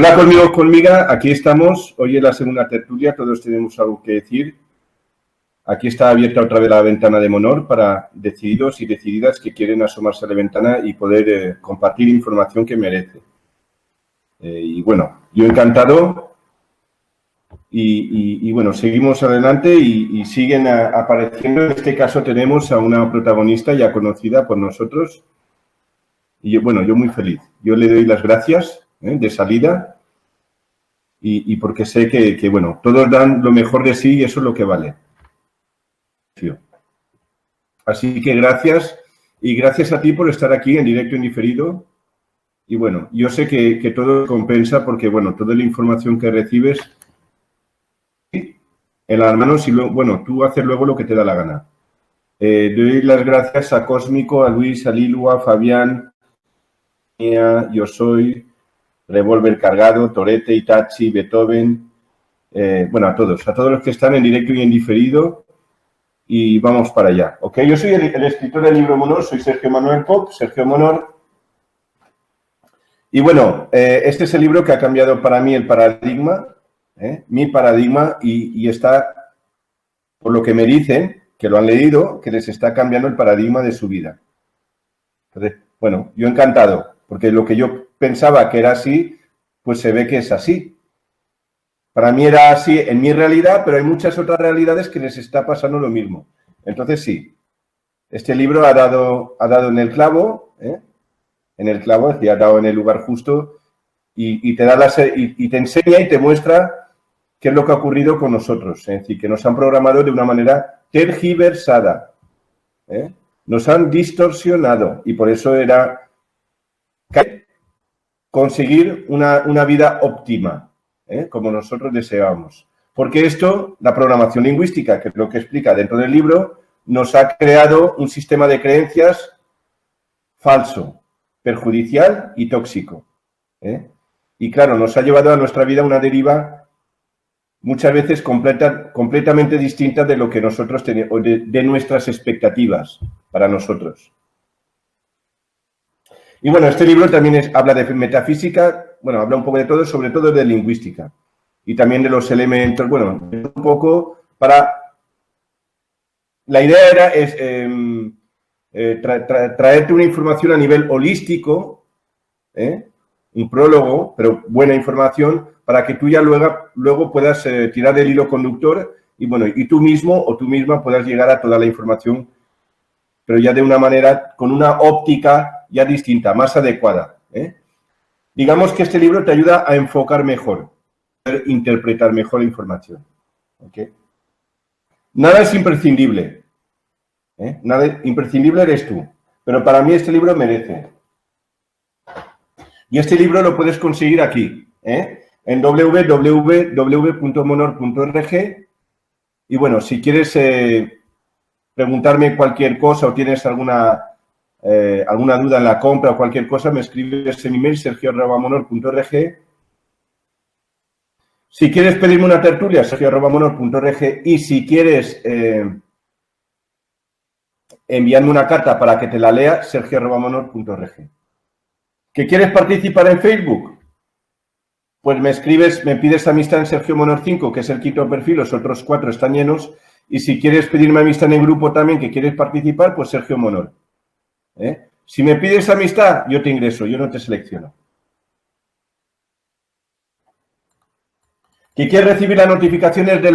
Hola conmigo, aquí estamos. Hoy es la segunda tertulia, todos tenemos algo que decir. Aquí está abierta otra vez la ventana de Monor para decididos y decididas que quieren asomarse a la ventana y poder compartir información que merece. Y bueno, yo encantado. Y bueno, seguimos adelante y siguen apareciendo. En este caso tenemos a una protagonista ya conocida por nosotros. Y bueno, yo muy feliz. Yo le doy las gracias de salida y porque sé que, bueno, todos dan lo mejor de sí y eso es lo que vale. Así que gracias y gracias a ti por estar aquí en directo, en diferido. Y bueno, yo sé que todo compensa porque, bueno, toda la información que recibes en las manos y luego, bueno, tú haces luego lo que te da la gana. Doy las gracias a Cósmico, a Luis, a Lilu, a Fabián, Yo Soy, Revolver Cargado, Torete, Itachi, Beethoven, bueno, a todos los que están en directo y en diferido. Y vamos para allá, ¿ok? Yo soy el escritor del libro Monor, soy Sergio Manuel Pop, Sergio Monor. Y bueno, este es el libro que ha cambiado para mí el paradigma, mi paradigma, y está, por lo que me dicen, que lo han leído, que les está cambiando el paradigma de su vida. Entonces, bueno, yo encantado, porque lo que yo pensaba que era así, pues se ve que es así. Para mí era así en mi realidad, pero hay muchas otras realidades que les está pasando lo mismo. Entonces, sí, este libro ha dado en el clavo, en el clavo, es decir, ha dado en el lugar justo y te da y te enseña y te muestra qué es lo que ha ocurrido con nosotros. Es decir, que nos han programado de una manera tergiversada, nos han distorsionado y por eso era conseguir una vida óptima. Como nosotros deseamos. Porque esto, la programación lingüística, que es lo que explica dentro del libro, nos ha creado un sistema de creencias falso, perjudicial y tóxico. Y claro, nos ha llevado a nuestra vida una deriva muchas veces completamente distinta de lo que nosotros tenemos, de nuestras expectativas para nosotros. Y bueno, este libro también habla de metafísica, bueno, habla un poco de todo, sobre todo de lingüística. Y también de los elementos, bueno, un poco para... La idea era traerte una información a nivel holístico, un prólogo, pero buena información, para que tú ya luego puedas tirar del hilo conductor y bueno, y tú mismo o tú misma puedas llegar a toda la información, pero ya de una manera, con una óptica ya distinta, más adecuada. Digamos que este libro te ayuda a enfocar mejor, a interpretar mejor la información. ¿Okay? Nada es imprescindible. Nada imprescindible eres tú. Pero para mí este libro merece. Y este libro lo puedes conseguir aquí, en www.monor.org. Y bueno, si quieres preguntarme cualquier cosa o tienes alguna duda en la compra o cualquier cosa, me escribes en mi mail sergio@monor.org. Si quieres pedirme una tertulia, sergio@monor.org. Y si quieres enviarme una carta para que te la lea, sergio@monor.org. ¿Que quieres participar en Facebook? Pues me escribes, me pides amistad en Sergio Monor 5, que es el quinto perfil, los otros 4 están llenos. Y si quieres pedirme amistad en el grupo también, que quieres participar, pues Sergio Monor. Si me pides amistad, yo te ingreso, yo no te selecciono. ¿Que quieres recibir las notificaciones de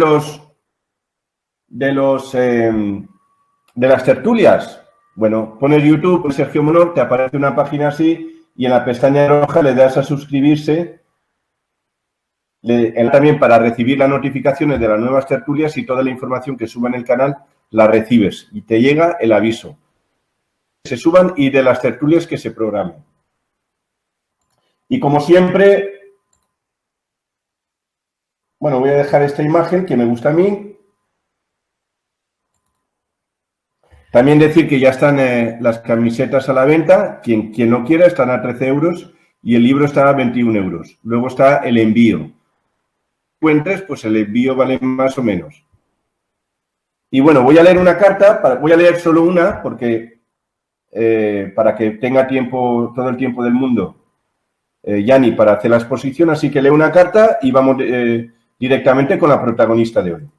las tertulias? Bueno, pones YouTube, pones Sergio Monor, te aparece una página así y en la pestaña roja le das a suscribirse. También para recibir las notificaciones de las nuevas tertulias y toda la información que suba en el canal la recibes y te llega el aviso. Se suban y de las tertulias que se programen. Y como siempre, bueno, voy a dejar esta imagen que me gusta a mí. También decir que ya están las camisetas a la venta. Quien no quiera, están a 13 euros y el libro está a 21 euros. Luego está el envío. Encuentres, pues el envío vale más o menos. Y bueno, voy a leer una carta, voy a leer solo una porque... para que tenga tiempo, todo el tiempo del mundo, Yanni, para hacer la exposición, así que leo una carta y vamos directamente con la protagonista de hoy.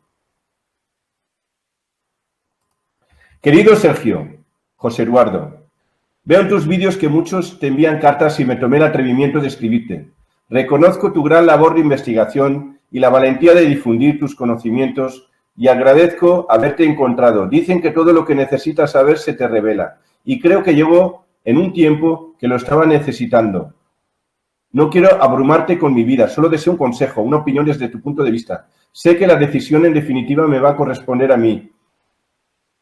Querido Sergio, José Eduardo, veo en tus vídeos que muchos te envían cartas y me tomé el atrevimiento de escribirte. Reconozco tu gran labor de investigación y la valentía de difundir tus conocimientos y agradezco haberte encontrado. Dicen que todo lo que necesitas saber se te revela y creo que llevo en un tiempo que lo estaba necesitando. No quiero abrumarte con mi vida, solo deseo un consejo, una opinión desde tu punto de vista. Sé que la decisión en definitiva me va a corresponder a mí,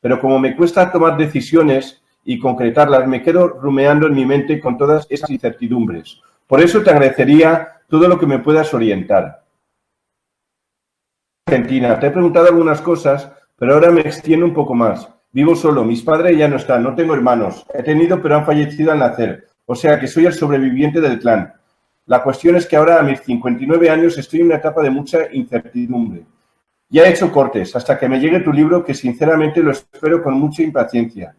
pero como me cuesta tomar decisiones y concretarlas, me quedo rumeando en mi mente con todas esas incertidumbres. Por eso te agradecería todo lo que me puedas orientar. Argentina, te he preguntado algunas cosas, pero ahora me extiendo un poco más. Vivo solo, mis padres ya no están, no tengo hermanos. He tenido, pero han fallecido al nacer. O sea que soy el sobreviviente del clan. La cuestión es que ahora, a mis 59 años, estoy en una etapa de mucha incertidumbre. Ya he hecho cortes hasta que me llegue tu libro, que sinceramente lo espero con mucha impaciencia.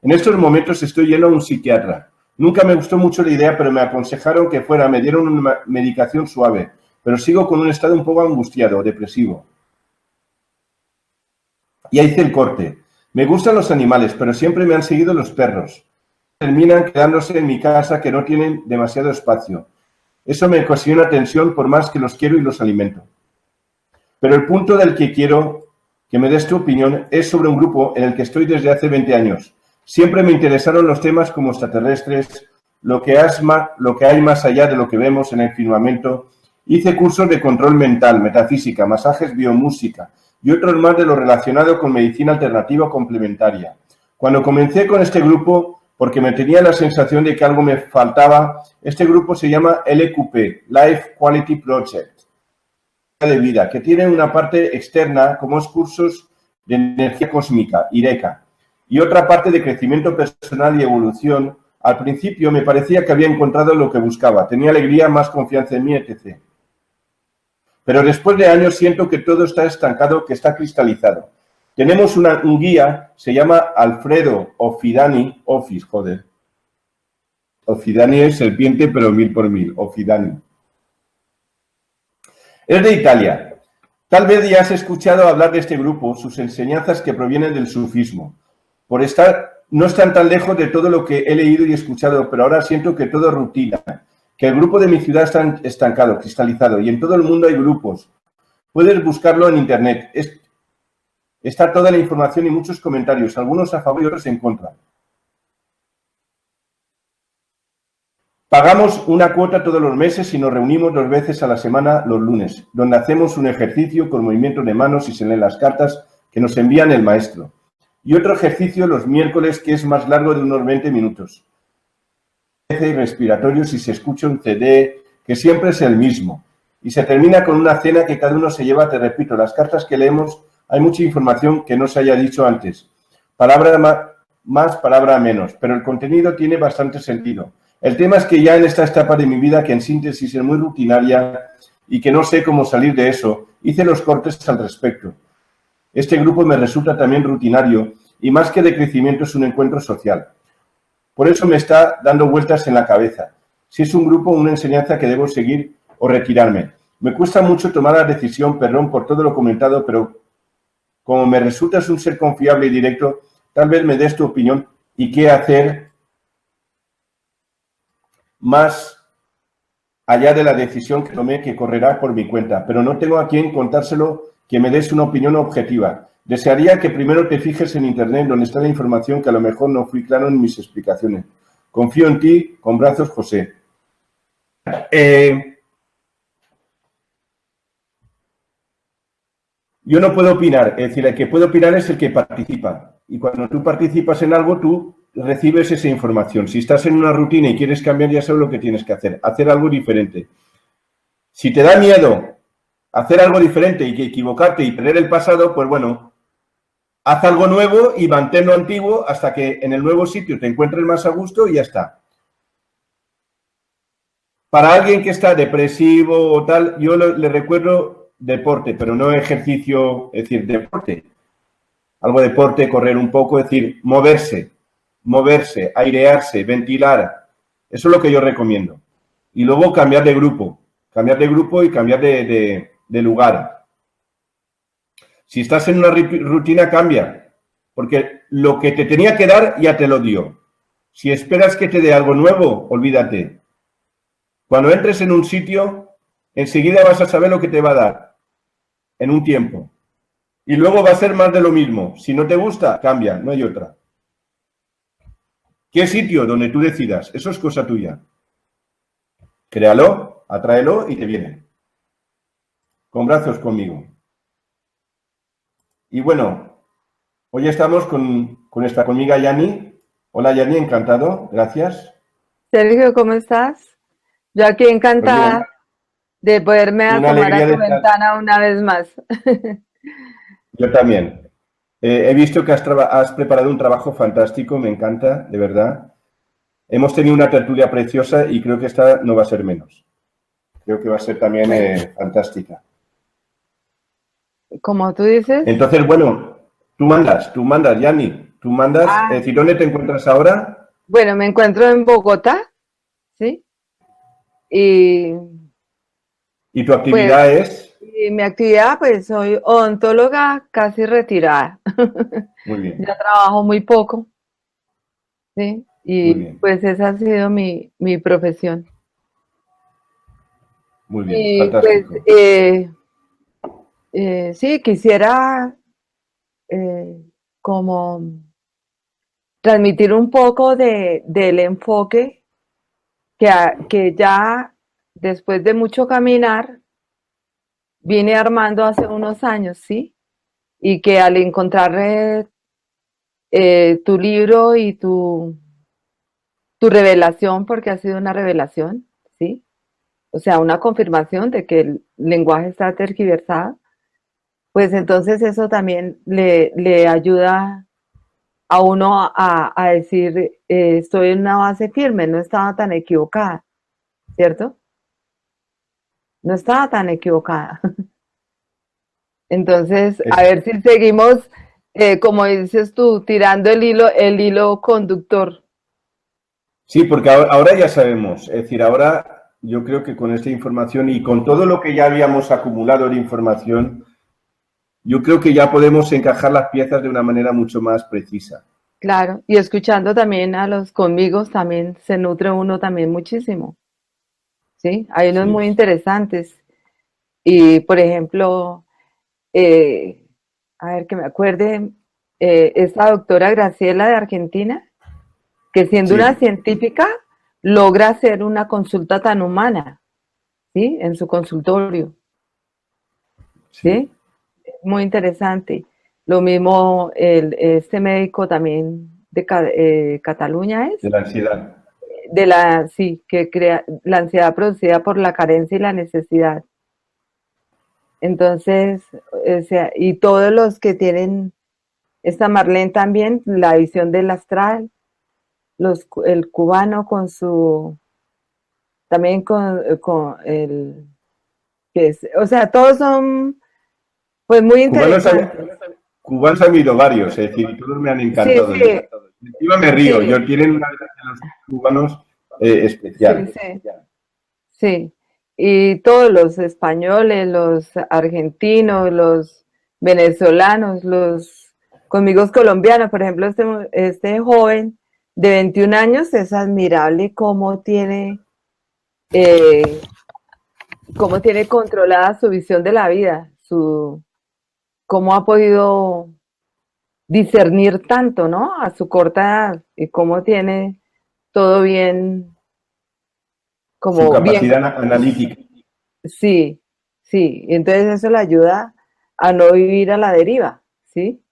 En estos momentos estoy yendo a un psiquiatra. Nunca me gustó mucho la idea, pero me aconsejaron que fuera, me dieron una medicación suave, pero sigo con un estado un poco angustiado, depresivo. Ya hice el corte. Me gustan los animales, pero siempre me han seguido los perros. Terminan quedándose en mi casa que no tienen demasiado espacio. Eso me ocasiona tensión por más que los quiero y los alimento. Pero el punto del que quiero que me des tu opinión es sobre un grupo en el que estoy desde hace 20 años. Siempre me interesaron los temas como extraterrestres, lo que hay más allá de lo que vemos en el firmamento. Hice cursos de control mental, metafísica, masajes, biomúsica y otros más de lo relacionado con medicina alternativa complementaria. Cuando comencé con este grupo, porque me tenía la sensación de que algo me faltaba, este grupo se llama LQP, Life Quality Project de vida, que tiene una parte externa como es cursos de energía cósmica, IRECA, y otra parte de crecimiento personal y evolución. Al principio me parecía que había encontrado lo que buscaba, tenía alegría, más confianza en mí, etc. Pero después de años siento que todo está estancado, que está cristalizado. Tenemos un guía, se llama Alfredo Offidani, Offidani es serpiente, pero 1000 por 1000, Offidani. Es de Italia. Tal vez ya has escuchado hablar de este grupo, sus enseñanzas que provienen del sufismo. No están tan lejos de todo lo que he leído y escuchado, pero ahora siento que todo es rutina, que el grupo de mi ciudad está estancado, cristalizado, y en todo el mundo hay grupos. Puedes buscarlo en internet. Está toda la información y muchos comentarios, algunos a favor y otros en contra. Pagamos una cuota todos los meses y nos reunimos 2 veces a la semana los lunes, donde hacemos un ejercicio con movimientos de manos y se leen las cartas que nos envían el maestro. Y otro ejercicio los miércoles que es más largo de unos 20 minutos. Respiratorios y se escucha un CD que siempre es el mismo. Y se termina con una cena que cada uno se lleva, te repito, las cartas que leemos, hay mucha información que no se haya dicho antes. Palabra más, palabra menos, pero el contenido tiene bastante sentido. El tema es que ya en esta etapa de mi vida, que en síntesis es muy rutinaria y que no sé cómo salir de eso, hice los cortes al respecto. Este grupo me resulta también rutinario y más que de crecimiento es un encuentro social. Por eso me está dando vueltas en la cabeza. Si es un grupo o una enseñanza que debo seguir o retirarme. Me cuesta mucho tomar la decisión, perdón por todo lo comentado, pero como me resultas un ser confiable y directo, tal vez me des tu opinión y qué hacer más allá de la decisión que tomé, que correrá por mi cuenta, pero no tengo a quien contárselo que me des una opinión objetiva. Desearía que primero te fijes en internet donde está la información que a lo mejor no fui claro en mis explicaciones. Confío en ti, con brazos, José. Yo no puedo opinar, es decir, el que puede opinar es el que participa. Y cuando tú participas en algo, tú recibes esa información. Si estás en una rutina y quieres cambiar, ya sabes lo que tienes que hacer algo diferente. Si te da miedo hacer algo diferente y que equivocarte y perder el pasado, pues bueno, haz algo nuevo y mantén lo antiguo hasta que en el nuevo sitio te encuentres más a gusto y ya está. Para alguien que está depresivo o tal, yo le recuerdo deporte, pero no ejercicio, es decir, deporte. Algo de deporte, correr un poco, es decir, moverse, airearse, ventilar. Eso es lo que yo recomiendo. y luego cambiar de grupo y cambiar de lugar. Si estás en una rutina, cambia, porque lo que te tenía que dar ya te lo dio. Si esperas que te dé algo nuevo, olvídate. Cuando entres en un sitio, enseguida vas a saber lo que te va a dar en un tiempo. Y luego va a ser más de lo mismo. Si no te gusta, cambia, no hay otra. ¿Qué sitio? Donde tú decidas. Eso es cosa tuya. Créalo, atráelo y te viene. Con brazos conmigo. Y bueno, hoy estamos con nuestra amiga Yani. Hola Yani, encantado. Gracias. Sergio, ¿cómo estás? Yo aquí encantada de poderme asomar a tu ventana una vez más. Yo también. He visto que has preparado un trabajo fantástico, me encanta, de verdad. Hemos tenido una tertulia preciosa y creo que esta no va a ser menos. Creo que va a ser también fantástica. Como tú dices. Entonces, bueno, tú mandas, Yani, tú mandas. ¿Dónde te encuentras ahora? Bueno, me encuentro en Bogotá, ¿sí? ¿Y tu actividad es? Y mi actividad, pues soy odontóloga casi retirada. Muy bien. Ya trabajo muy poco, ¿sí? Y pues esa ha sido mi profesión. Muy bien, fantástico. Pues, sí, quisiera como transmitir un poco del enfoque que ya después de mucho caminar vine armando hace unos años, ¿sí? Y que al encontrar tu libro y tu revelación, porque ha sido una revelación, ¿sí? O sea, una confirmación de que el lenguaje está tergiversado, pues entonces eso también le ayuda a uno a decir, estoy en una base firme, no estaba tan equivocada, ¿cierto? No estaba tan equivocada. Entonces, a ver si seguimos, como dices tú, tirando el hilo conductor. Sí, porque ahora ya sabemos, es decir, ahora yo creo que con esta información y con todo lo que ya habíamos acumulado de información, yo creo que ya podemos encajar las piezas de una manera mucho más precisa. Claro, y escuchando también a los conmigos también se nutre uno también muchísimo. ¿Sí? Hay unos muy interesantes. Y, por ejemplo, a ver que me acuerde, esta doctora Graciela de Argentina, que siendo una científica logra hacer una consulta tan humana, ¿sí? En su consultorio. ¿Sí? Muy interesante. Lo mismo este médico también de Cataluña es. De la ansiedad. Sí, que crea la ansiedad producida por la carencia y la necesidad. Entonces, o sea, y todos los que tienen, esta Marlene también, la visión del astral, el cubano con su, también con el, que es, o sea, todos son, pues muy interesantes. Cubanos han habido varios, es decir, todos me han encantado. Sí, sí. Encima me río, yo tienen una de los cubanos especial. Sí, y todos los españoles, los argentinos, los venezolanos, los conmigos colombianos, por ejemplo, este joven de 21 años es admirable cómo tiene controlada su visión de la vida, cómo ha podido discernir tanto, ¿no? A su corta edad y cómo tiene todo bien, como su capacidad analítica. Sí, sí, entonces eso le ayuda a no vivir a la deriva, ¿sí?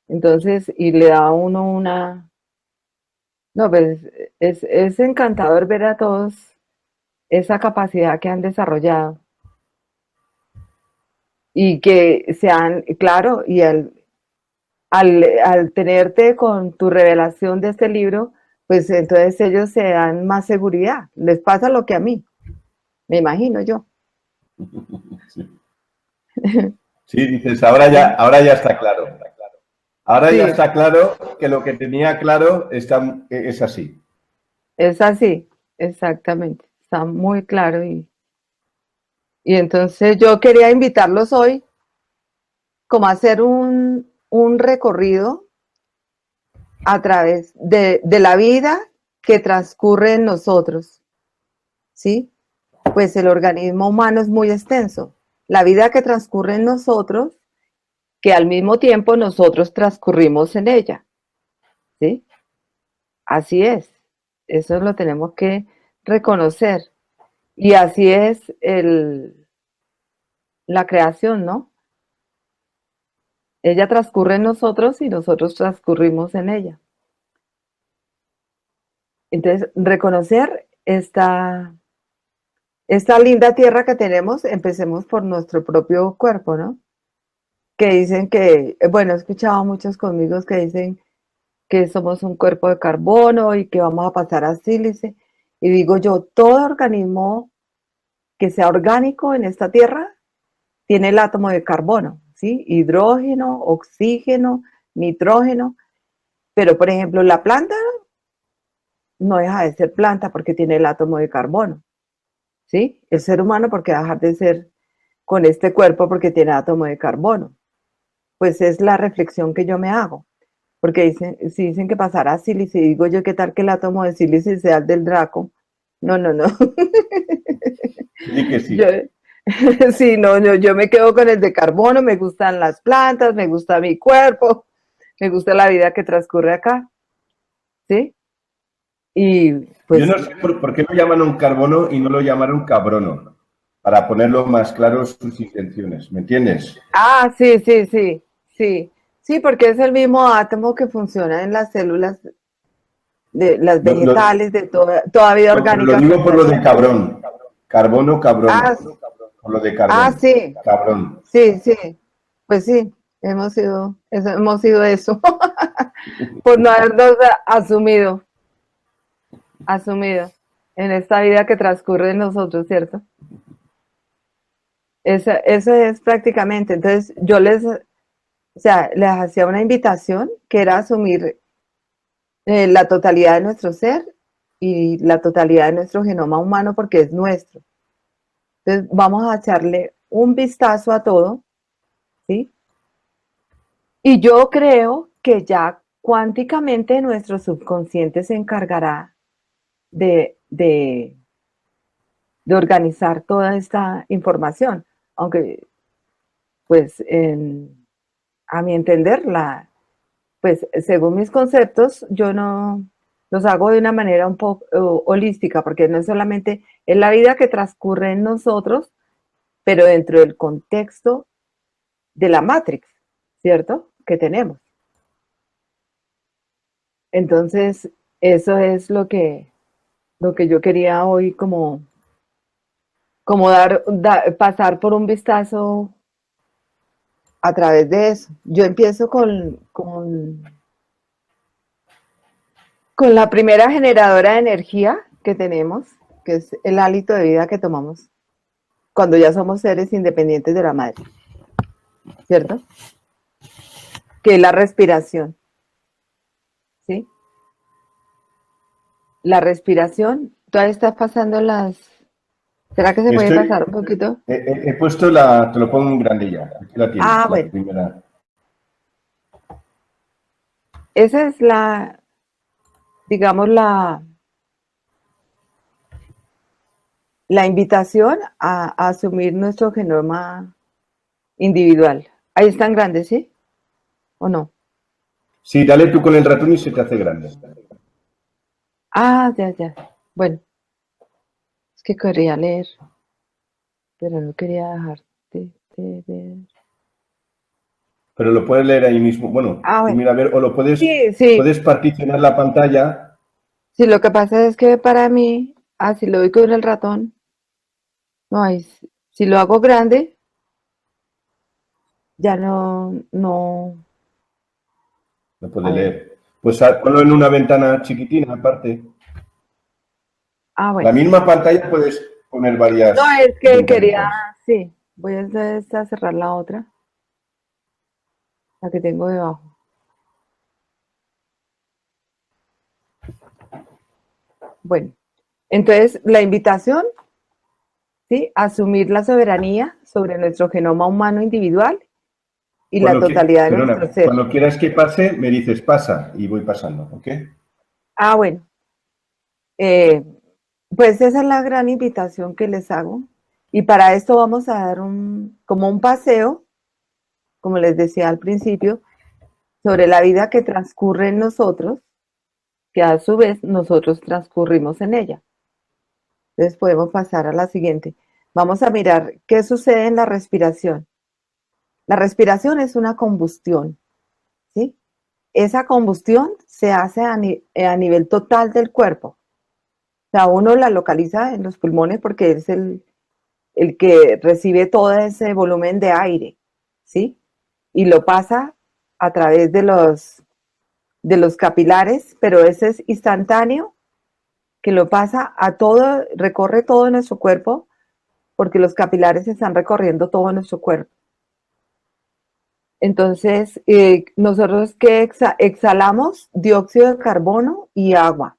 Entonces, y le da a uno una... No, pues es encantador ver a todos esa capacidad que han desarrollado y que sean, claro, y al tenerte con tu revelación de este libro, pues entonces ellos se dan más seguridad. Les pasa lo que a mí, me imagino yo. Sí, dices, ahora ya está claro. Ahora ya está claro que lo que tenía claro es así. Es así, exactamente. está muy claro. Y entonces yo quería invitarlos hoy como a hacer un recorrido a través de la vida que transcurre en nosotros, ¿sí? Pues el organismo humano es muy extenso. La vida que transcurre en nosotros, que al mismo tiempo nosotros transcurrimos en ella, ¿sí? Así es. Eso lo tenemos que reconocer. Y así es la creación, ¿no? Ella transcurre en nosotros y nosotros transcurrimos en ella. Entonces, reconocer esta linda tierra que tenemos, empecemos por nuestro propio cuerpo, ¿no? Que dicen que, bueno, he escuchado muchos conmigo que dicen que somos un cuerpo de carbono y que vamos a pasar a sílice. Y digo yo, todo organismo que sea orgánico en esta tierra tiene el átomo de carbono, ¿sí? Hidrógeno, oxígeno, nitrógeno. Pero, por ejemplo, la planta no deja de ser planta porque tiene el átomo de carbono, ¿sí? El ser humano porque va a dejar de ser con este cuerpo porque tiene átomo de carbono. Pues es la reflexión que yo me hago. Porque si dicen que pasará a sílice, digo yo, ¿qué tal que el átomo de sílice sea el del Draco? No, no, no. Sí que Yo, sí. sí, no, no, yo me quedo con el de carbono, me gustan las plantas, me gusta mi cuerpo, me gusta la vida que transcurre acá, ¿sí? Y Yo pues, no sé por qué lo llaman un carbono y no lo llamaron cabrono, para ponerlo más claro sus intenciones, ¿me entiendes? sí, sí, sí, sí, sí, porque es el mismo átomo que funciona en las células de las Lo, lo- vegetales, de toda vida pero lo orgánica que digo por está lo de aquí. cabrón. Carbono, cabrón. Ah, Por lo de carbón. sí, Cabrón. sí, sí, pues sí, hemos sido eso, por no habernos asumido en esta vida que transcurre en nosotros, ¿cierto? Eso es prácticamente, entonces o sea, les hacía una invitación que era asumir la totalidad de nuestro ser y la totalidad de nuestro genoma humano porque es nuestro. Entonces vamos a echarle un vistazo a todo, ¿sí? Y yo creo que ya cuánticamente nuestro subconsciente se encargará de de organizar toda esta información, aunque pues a mi entender, pues según mis conceptos, yo no los hago de una manera un poco holística, porque no es solamente en la vida que transcurre en nosotros, pero dentro del contexto de la Matrix, ¿cierto? Que tenemos. Entonces, eso es lo que yo quería hoy como pasar por un vistazo a través de eso. Yo empiezo con la primera generadora de energía que tenemos, que es el hálito de vida que tomamos cuando ya somos seres independientes de la madre, ¿cierto? Que es la respiración, ¿sí? La respiración, todavía estás pasando ¿Será que se puede Estoy, pasar un poquito? he puesto te lo pongo en grande ya. Aquí la tienes, la Bueno, primera. esa es digamos, la invitación a asumir nuestro genoma individual. Ahí están grandes, ¿sí? ¿O no? Sí, dale tú con el ratón y se te hace grande. Ya, ya. Bueno, es que quería leer, pero no quería de ver. Pero lo puedes leer ahí mismo. Bueno, tú Bueno. mira a ver, o lo Sí, sí. puedes particionar la pantalla. Sí, lo que pasa es que para mí, si lo doy con el ratón, no hay. Si lo hago grande, ya no. Lo A puede ver. leer. Pues ponlo en una ventana chiquitina aparte. La Bueno. misma pantalla puedes poner No, varias es que quería, ventanitas. sí. Voy a cerrar la otra, la que tengo debajo. Bueno. Entonces, la invitación, ¿sí? Asumir la soberanía sobre nuestro genoma humano individual y la totalidad de nuestro Perdona, ser. cuando quieras que pase, me dices pasa y voy pasando, ¿ok? Ah, bueno, eh, pues esa es la gran invitación que les hago. Y para esto vamos a dar como un paseo, como les decía al principio, sobre la vida que transcurre en nosotros, que a su vez nosotros transcurrimos en ella. Entonces podemos pasar a la siguiente. Vamos a mirar qué sucede en la respiración. La respiración es una combustión, ¿sí? Esa combustión se hace a nivel total del cuerpo. O sea, uno la localiza en los pulmones porque es el que recibe todo ese volumen de aire, ¿sí? Y lo pasa a través de los capilares, pero ese es instantáneo, que lo pasa a todo, recorre todo nuestro cuerpo, porque los capilares están recorriendo todo nuestro cuerpo. Entonces, nosotros que exhalamos dióxido de carbono y agua,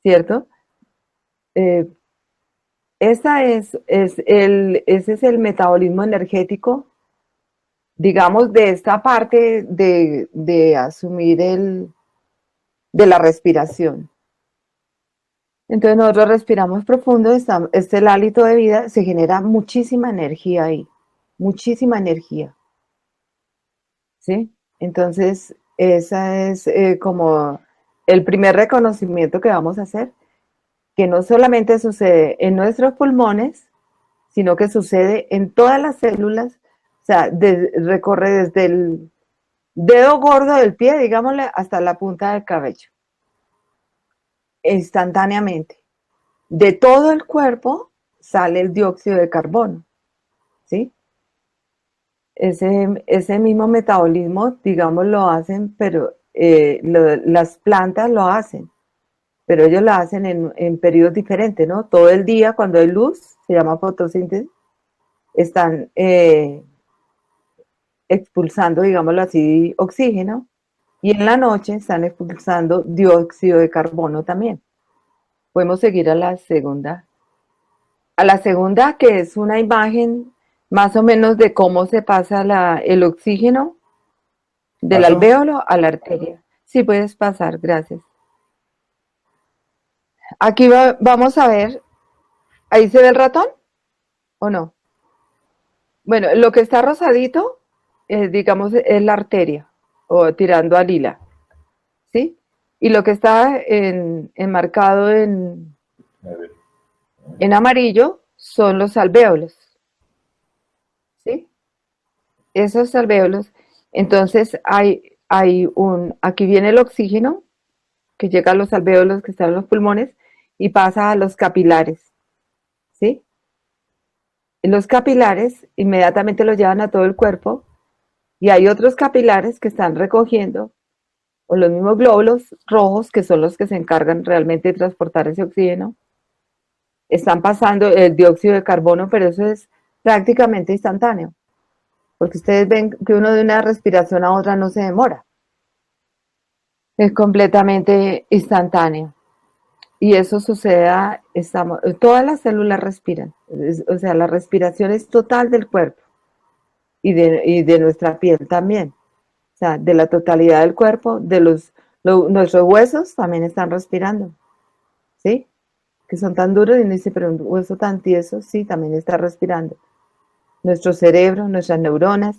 ¿cierto? Eh, ese es el metabolismo energético, digamos, de esta parte de asumir de la respiración. Entonces nosotros respiramos profundo, este es el hálito de vida, se genera muchísima energía ahí, muchísima energía, ¿sí? Entonces, esa es como el primer reconocimiento que vamos a hacer, que no solamente sucede en nuestros pulmones, sino que sucede en todas las células, o sea, recorre desde el dedo gordo del pie, digámosle, hasta la punta del cabello, instantáneamente. De todo el cuerpo sale el dióxido de carbono, ¿sí? Ese mismo metabolismo, digamos, lo hacen, pero las plantas lo hacen, pero ellos lo hacen en periodos diferentes, ¿no? Todo el día, cuando hay luz, se llama fotosíntesis, están expulsando, digámoslo así, oxígeno, y en la noche están expulsando dióxido de carbono también. Podemos seguir a la segunda. A la segunda, que es una imagen más o menos de cómo se pasa el oxígeno del ¿Paso? alvéolo a la arteria. Sí, puedes pasar, gracias. Aquí vamos a ver, ¿ahí se ve el ratón o no? Bueno, lo que está rosadito, digamos, es la arteria o tirando a lila, ¿sí? Y lo que está enmarcado en amarillo son los alvéolos, ¿sí? Esos alvéolos, entonces aquí viene el oxígeno que llega a los alvéolos que están en los pulmones y pasa a los capilares, ¿sí? Los capilares inmediatamente lo llevan a todo el cuerpo y hay otros capilares que están recogiendo, o los mismos glóbulos rojos, que son los que se encargan realmente de transportar ese oxígeno, están pasando el dióxido de carbono, pero eso es prácticamente instantáneo, porque ustedes ven que uno de una respiración a otra no se demora, es completamente instantáneo. Y eso sucede, todas las células respiran, o sea, la respiración es total del cuerpo y de nuestra piel también, o sea, de la totalidad del cuerpo, nuestros huesos también están respirando, ¿sí? Que son tan duros y uno dice, pero un hueso tan tieso, sí, también está respirando. Nuestro cerebro, nuestras neuronas,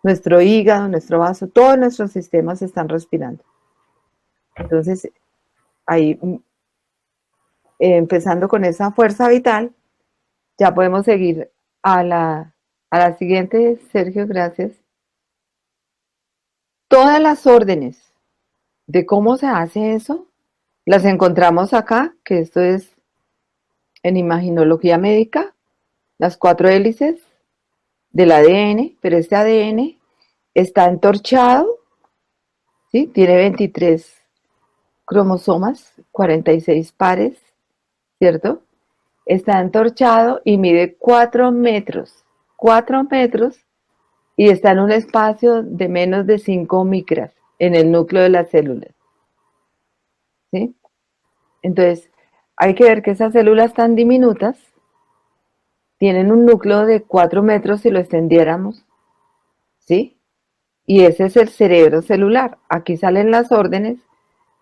nuestro hígado, nuestro vaso, todos nuestros sistemas están respirando. Entonces, ahí, empezando con esa fuerza vital, ya podemos seguir a la siguiente, Sergio, gracias. Todas las órdenes de cómo se hace eso, las encontramos acá, que esto es en imaginología médica, las 4 hélices del ADN, pero este ADN está entorchado, ¿sí? Tiene 23 cromosomas, 46 pares, ¿cierto? Está entorchado y mide 4 metros, y está en un espacio de menos de 5 micras en el núcleo de las células, ¿sí? Entonces, hay que ver que esas células tan diminutas tienen un núcleo de 4 metros si lo extendiéramos, ¿sí? Y ese es el cerebro celular. Aquí salen las órdenes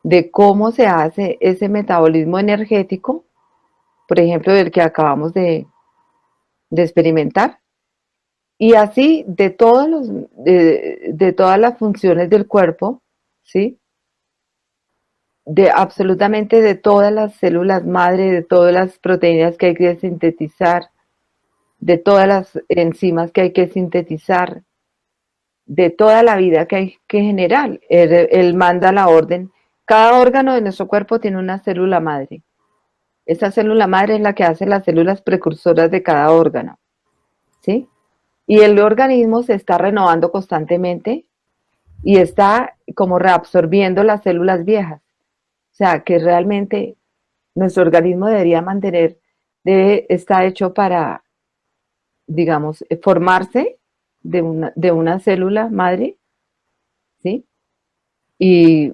de cómo se hace ese metabolismo energético, por ejemplo, del que acabamos de experimentar, y así de todas las funciones del cuerpo, ¿sí? De absolutamente de todas las células madre, de todas las proteínas que hay que sintetizar, de todas las enzimas que hay que sintetizar, de toda la vida que hay que generar. Él manda la orden. Cada órgano de nuestro cuerpo tiene una célula madre. Esa célula madre es la que hace las células precursoras de cada órgano, ¿sí? Y el organismo se está renovando constantemente y está como reabsorbiendo las células viejas. O sea, que realmente nuestro organismo debería mantener, está hecho para, digamos, formarse de una célula madre, ¿sí? Y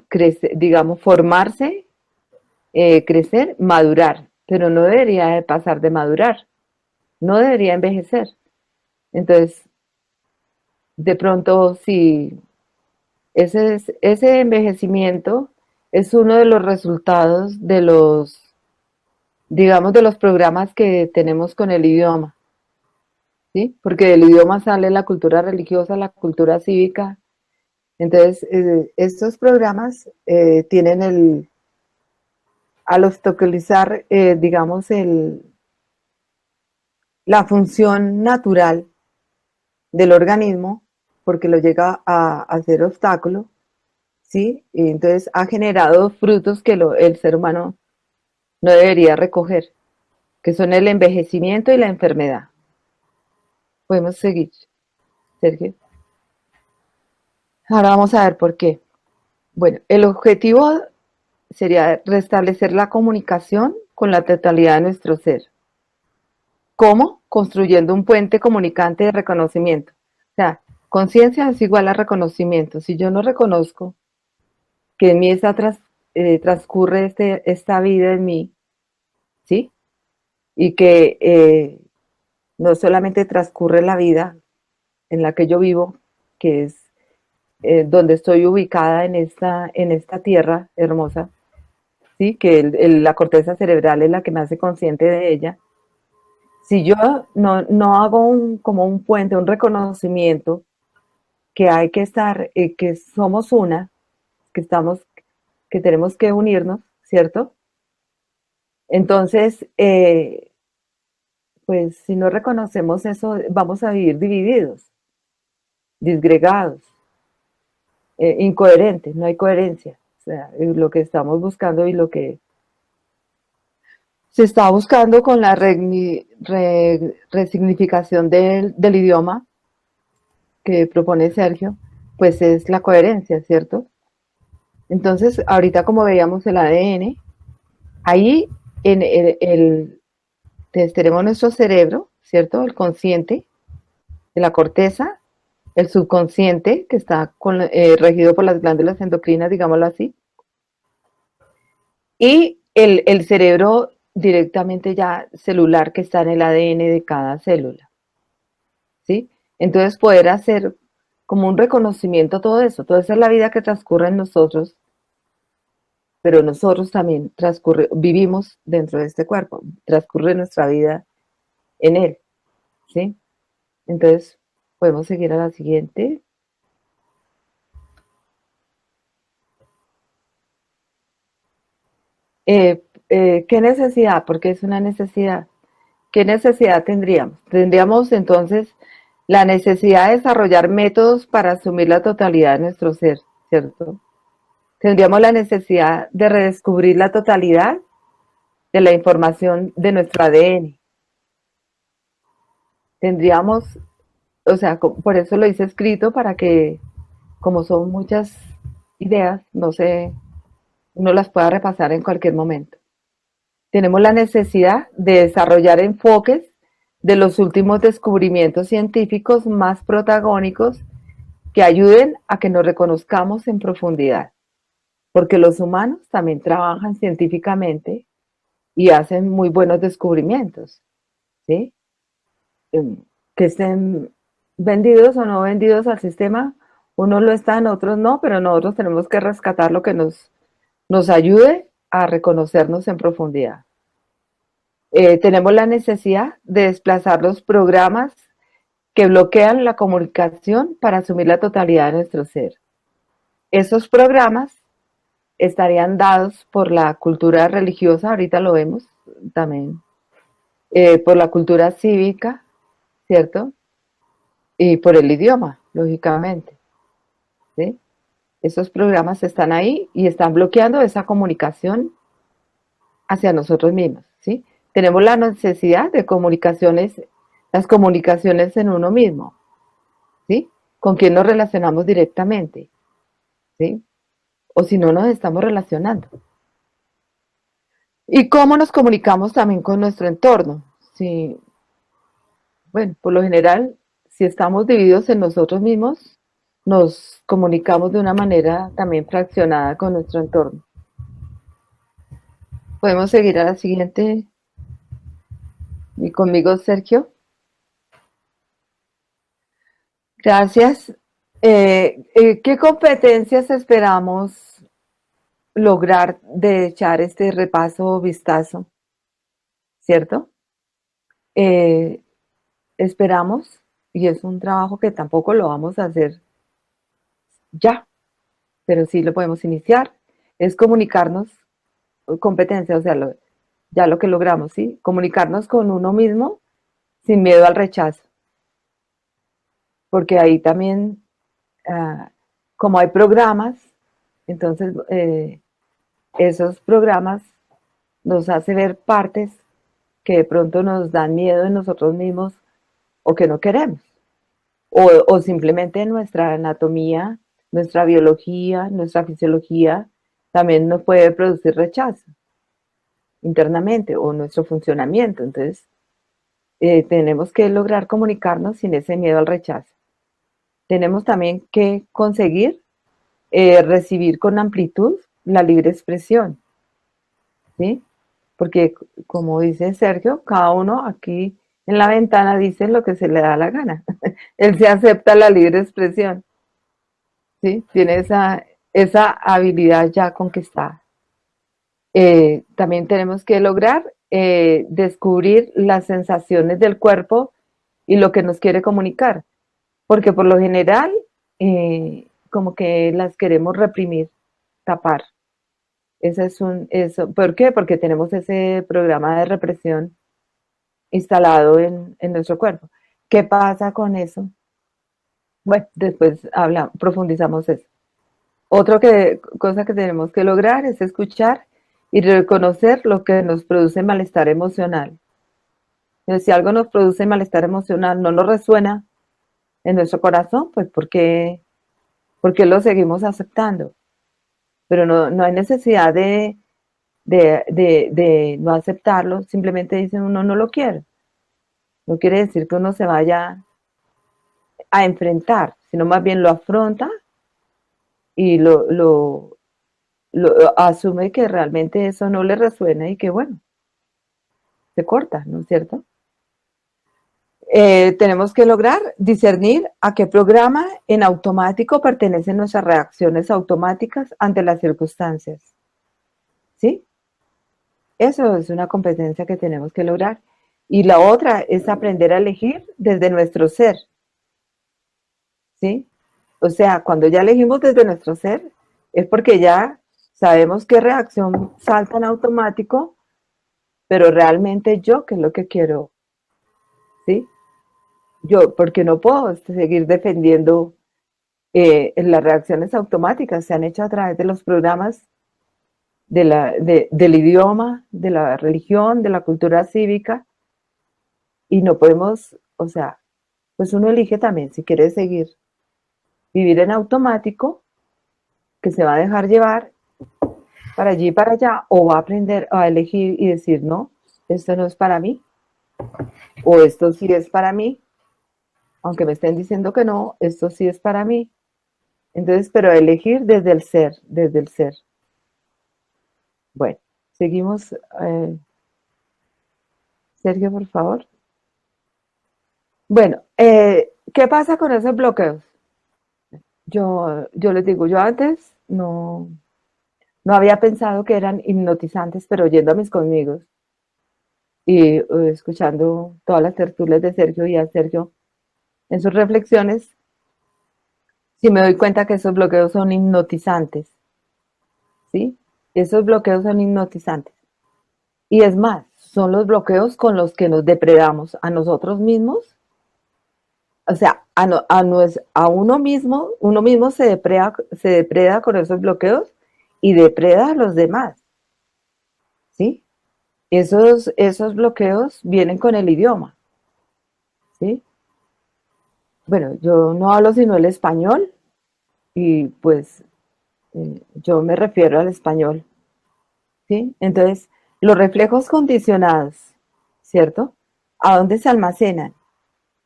crecer, digamos, formarse, crecer, madurar, pero no debería de pasar de madurar, no debería envejecer. Entonces, de pronto, si ese envejecimiento es uno de los resultados de los, digamos, de los programas que tenemos con el idioma, ¿sí? Porque del idioma sale la cultura religiosa, la cultura cívica. Entonces, estos programas tienen al obstaculizar, digamos, la función natural del organismo, porque lo llega a hacer obstáculo, ¿sí? Y entonces ha generado frutos que el ser humano no debería recoger, que son el envejecimiento y la enfermedad. Podemos seguir, Sergio. Ahora vamos a ver por qué. Bueno, el objetivo sería restablecer la comunicación con la totalidad de nuestro ser. ¿Cómo? Construyendo un puente comunicante de reconocimiento. O sea, conciencia es igual a reconocimiento. Si yo no reconozco que en mí transcurre esta vida en mí, ¿sí? Y que no solamente transcurre la vida en la que yo vivo, que es donde estoy ubicada en esta tierra hermosa, ¿sí? Que la corteza cerebral es la que me hace consciente de ella. Si yo no hago como un puente, un reconocimiento que hay que estar, que somos una, que tenemos que unirnos, ¿cierto? Entonces, pues si no reconocemos eso, vamos a vivir divididos, disgregados, incoherentes, no hay coherencia. O sea, lo que estamos buscando y lo que se está buscando con la resignificación del idioma que propone Sergio, pues es la coherencia, ¿cierto? Entonces, ahorita como veíamos el ADN, ahí tenemos nuestro cerebro, ¿cierto? El consciente de la corteza, el subconsciente, que está regido por las glándulas endocrinas, digámoslo así, y el cerebro directamente ya celular que está en el ADN de cada célula, ¿sí? Entonces poder hacer como un reconocimiento a todo eso, toda esa es la vida que transcurre en nosotros, pero nosotros también vivimos dentro de este cuerpo, transcurre nuestra vida en él, ¿sí? Entonces, podemos seguir a la siguiente. ¿Qué necesidad? Porque es una necesidad. ¿Qué necesidad tendríamos? Tendríamos entonces la necesidad de desarrollar métodos para asumir la totalidad de nuestro ser, ¿cierto? Tendríamos la necesidad de redescubrir la totalidad de la información de nuestro ADN. Tendríamos, o sea, por eso lo hice escrito para que, como son muchas ideas, no sé, uno las pueda repasar en cualquier momento. Tenemos la necesidad de desarrollar enfoques de los últimos descubrimientos científicos más protagónicos que ayuden a que nos reconozcamos en profundidad. porque los humanos también trabajan científicamente y hacen muy buenos descubrimientos, ¿sí? Que estén vendidos o no vendidos al sistema, unos lo están, otros no, pero nosotros tenemos que rescatar lo que nos ayude a reconocernos en profundidad. Tenemos la necesidad de desplazar los programas que bloquean la comunicación para asumir la totalidad de nuestro ser. Esos programas estarían dados por la cultura religiosa, ahorita lo vemos también, por la cultura cívica, ¿cierto? Y por el idioma, lógicamente, ¿sí? Esos programas están ahí y están bloqueando esa comunicación hacia nosotros mismos, ¿sí? Tenemos la necesidad de comunicaciones, las comunicaciones en uno mismo, ¿sí? Con quién nos relacionamos directamente, ¿sí? O si no nos estamos relacionando. Y cómo nos comunicamos también con nuestro entorno. Sí, bueno, por lo general, si estamos divididos en nosotros mismos, nos comunicamos de una manera también fraccionada con nuestro entorno. Podemos seguir a la siguiente. Y conmigo, Sergio. Gracias. ¿Qué competencias esperamos lograr de echar este repaso o vistazo? ¿Cierto? Eh, esperamos, y es un trabajo que tampoco lo vamos a hacer ya, pero sí lo podemos iniciar, es comunicarnos, competencia, o sea, ya lo que logramos, ¿sí? Comunicarnos con uno mismo sin miedo al rechazo, porque ahí también, como hay programas, entonces esos programas nos hace ver partes que de pronto nos dan miedo en nosotros mismos o que no queremos. O simplemente nuestra anatomía, nuestra biología, nuestra fisiología también nos puede producir rechazo internamente o nuestro funcionamiento. Entonces, tenemos que lograr comunicarnos sin ese miedo al rechazo. Tenemos también que conseguir recibir con amplitud la libre expresión, ¿sí? Porque, como dice Sergio, cada uno aquí en la ventana dice lo que se le da la gana. Él se acepta la libre expresión, ¿sí? Tiene esa habilidad ya conquistada. También tenemos que lograr descubrir las sensaciones del cuerpo y lo que nos quiere comunicar, porque por lo general como que las queremos reprimir, tapar. ¿Por qué? Porque tenemos ese programa de represión instalado en nuestro cuerpo. ¿Qué pasa con eso? Bueno, después profundizamos eso. Otra cosa que tenemos que lograr es escuchar y reconocer lo que nos produce malestar emocional. Entonces, si algo nos produce malestar emocional, no nos resuena en nuestro corazón, pues ¿por qué lo seguimos aceptando? Pero no hay necesidad de no aceptarlo, simplemente dicen uno no lo quiere. No quiere decir que uno se vaya a enfrentar, sino más bien lo afronta y lo asume que realmente eso no le resuena y que bueno, se corta, ¿no es cierto? Tenemos que lograr discernir a qué programa en automático pertenecen nuestras reacciones automáticas ante las circunstancias. ¿Sí? Eso es una competencia que tenemos que lograr. Y la otra es aprender a elegir desde nuestro ser. ¿Sí? O sea, cuando ya elegimos desde nuestro ser, es porque ya sabemos qué reacción salta en automático, pero realmente yo, ¿qué es lo que quiero? ¿Sí? Yo, porque no puedo seguir defendiendo las reacciones automáticas, se han hecho a través de los programas del idioma, de la religión, de la cultura cívica, y no podemos, o sea, pues uno elige también si quiere seguir vivir en automático, que se va a dejar llevar para allí y para allá, o va a aprender a elegir y decir, no, esto no es para mí, o esto sí es para mí, aunque me estén diciendo que no, esto sí es para mí. Entonces, pero elegir desde el ser, desde el ser. Bueno, seguimos. Sergio, por favor. Bueno, ¿qué pasa con esos bloqueos? Yo les digo, yo antes no había pensado que eran hipnotizantes, pero oyendo a mis conmigos y escuchando todas las tertulias de Sergio y a Sergio en sus reflexiones, sí me doy cuenta que esos bloqueos son hipnotizantes, ¿sí? Esos bloqueos son hipnotizantes. Y es más, son los bloqueos con los que nos depredamos a nosotros mismos. O sea, a uno mismo se depreda con esos bloqueos y depreda a los demás, ¿sí? Esos bloqueos vienen con el idioma, ¿sí? Bueno, yo no hablo sino el español y pues yo me refiero al español, ¿sí? Entonces, los reflejos condicionados, ¿cierto? ¿A dónde se almacenan?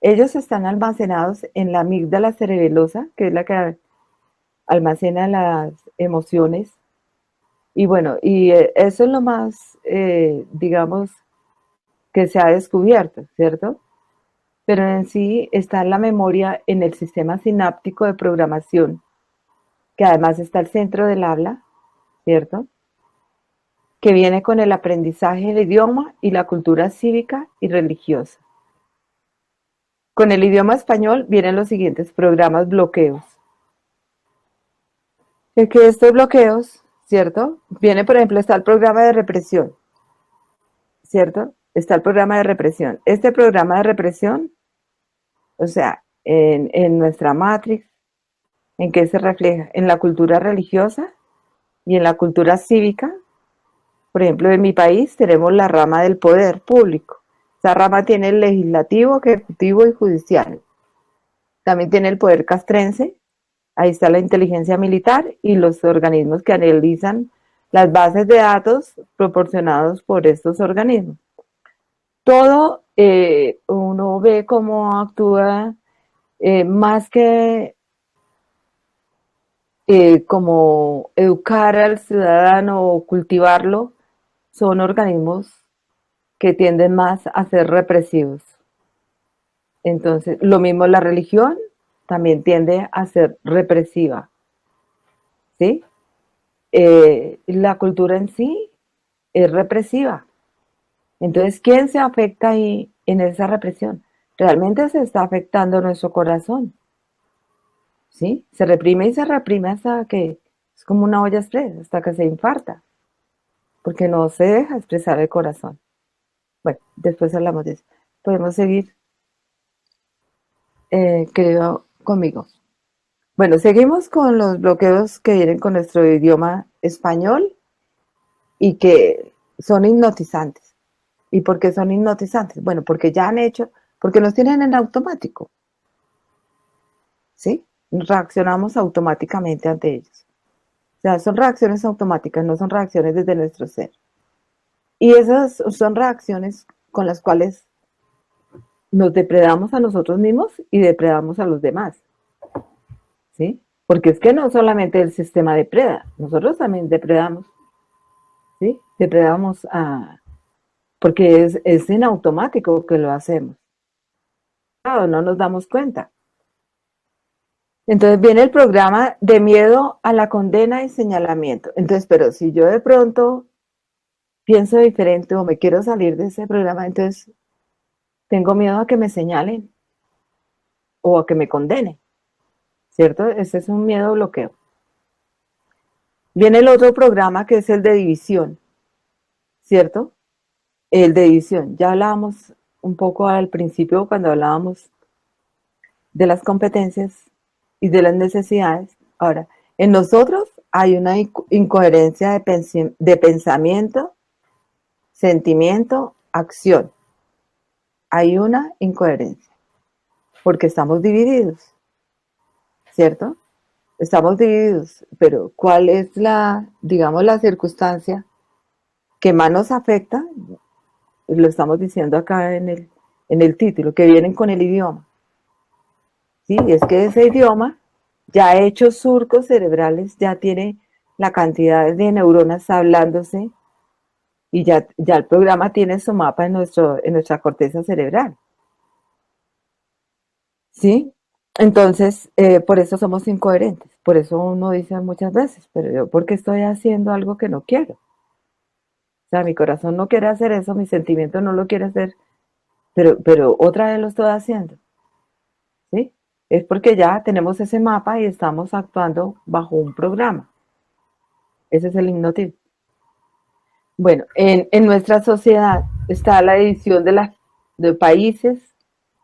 Ellos están almacenados en la amígdala cerebelosa, que es la que almacena las emociones. Y bueno, eso es lo más, digamos, que se ha descubierto, ¿cierto? Pero en sí está la memoria en el sistema sináptico de programación, que además está el centro del habla, ¿cierto? Que viene con el aprendizaje del idioma y la cultura cívica y religiosa. Con el idioma español vienen los siguientes programas bloqueos. Es que estos bloqueos, ¿cierto? Viene, por ejemplo, está el programa de represión, ¿cierto? Está el programa de represión. Este programa de represión, o sea, en nuestra matrix, ¿en qué se refleja? En la cultura religiosa y en la cultura cívica. Por ejemplo, en mi país tenemos la rama del poder público. Esa rama tiene el legislativo, ejecutivo y judicial. También tiene el poder castrense. Ahí está la inteligencia militar y los organismos que analizan las bases de datos proporcionados por estos organismos. Todo uno ve cómo actúa más que como educar al ciudadano o cultivarlo, son organismos que tienden más a ser represivos. Entonces, lo mismo la religión también tiende a ser represiva, ¿sí? La cultura en sí es represiva. Entonces, ¿quién se afecta ahí en esa represión? Realmente se está afectando nuestro corazón, ¿sí? Se reprime y se reprime hasta que es como una olla express, hasta que se infarta, porque no se deja expresar el corazón. Bueno, después hablamos de eso. Podemos seguir, querido, conmigo. Bueno, seguimos con los bloqueos que vienen con nuestro idioma español y que son hipnotizantes. ¿Y por qué son hipnotizantes? Bueno, porque ya han hecho, porque nos tienen en automático, ¿sí? Reaccionamos automáticamente ante ellos. O sea, son reacciones automáticas, no son reacciones desde nuestro ser. Y esas son reacciones con las cuales nos depredamos a nosotros mismos y depredamos a los demás, ¿sí? Porque es que no solamente el sistema depreda, nosotros también depredamos, ¿sí? Depredamos a... porque es en automático que lo hacemos. Claro, no nos damos cuenta. Entonces viene el programa de miedo a la condena y señalamiento. Entonces, pero si yo de pronto pienso diferente o me quiero salir de ese programa, entonces tengo miedo a que me señalen o a que me condenen, ¿cierto? Ese es un miedo bloqueo. Viene el otro programa que es el de división, ¿cierto? El de división. Ya hablábamos un poco al principio cuando hablábamos de las competencias y de las necesidades. Ahora, en nosotros hay una incoherencia de pensamiento, sentimiento, acción. Hay una incoherencia porque estamos divididos, ¿cierto? Estamos divididos, pero ¿cuál es la, digamos, la circunstancia que más nos afecta? Lo estamos diciendo acá en el título, que vienen con el idioma. ¿Sí? Y es que ese idioma ya ha hecho surcos cerebrales, ya tiene la cantidad de neuronas hablándose y ya el programa tiene su mapa en nuestra corteza cerebral. ¿Sí? Entonces, por eso somos incoherentes. Por eso uno dice muchas veces, pero yo, ¿por qué estoy haciendo algo que no quiero? O sea, mi corazón no quiere hacer eso, mi sentimiento no lo quiere hacer, pero otra vez lo estoy haciendo. ¿Sí? Es porque ya tenemos ese mapa y estamos actuando bajo un programa. Ese es el hipnotismo. Bueno, en nuestra sociedad está la división de países,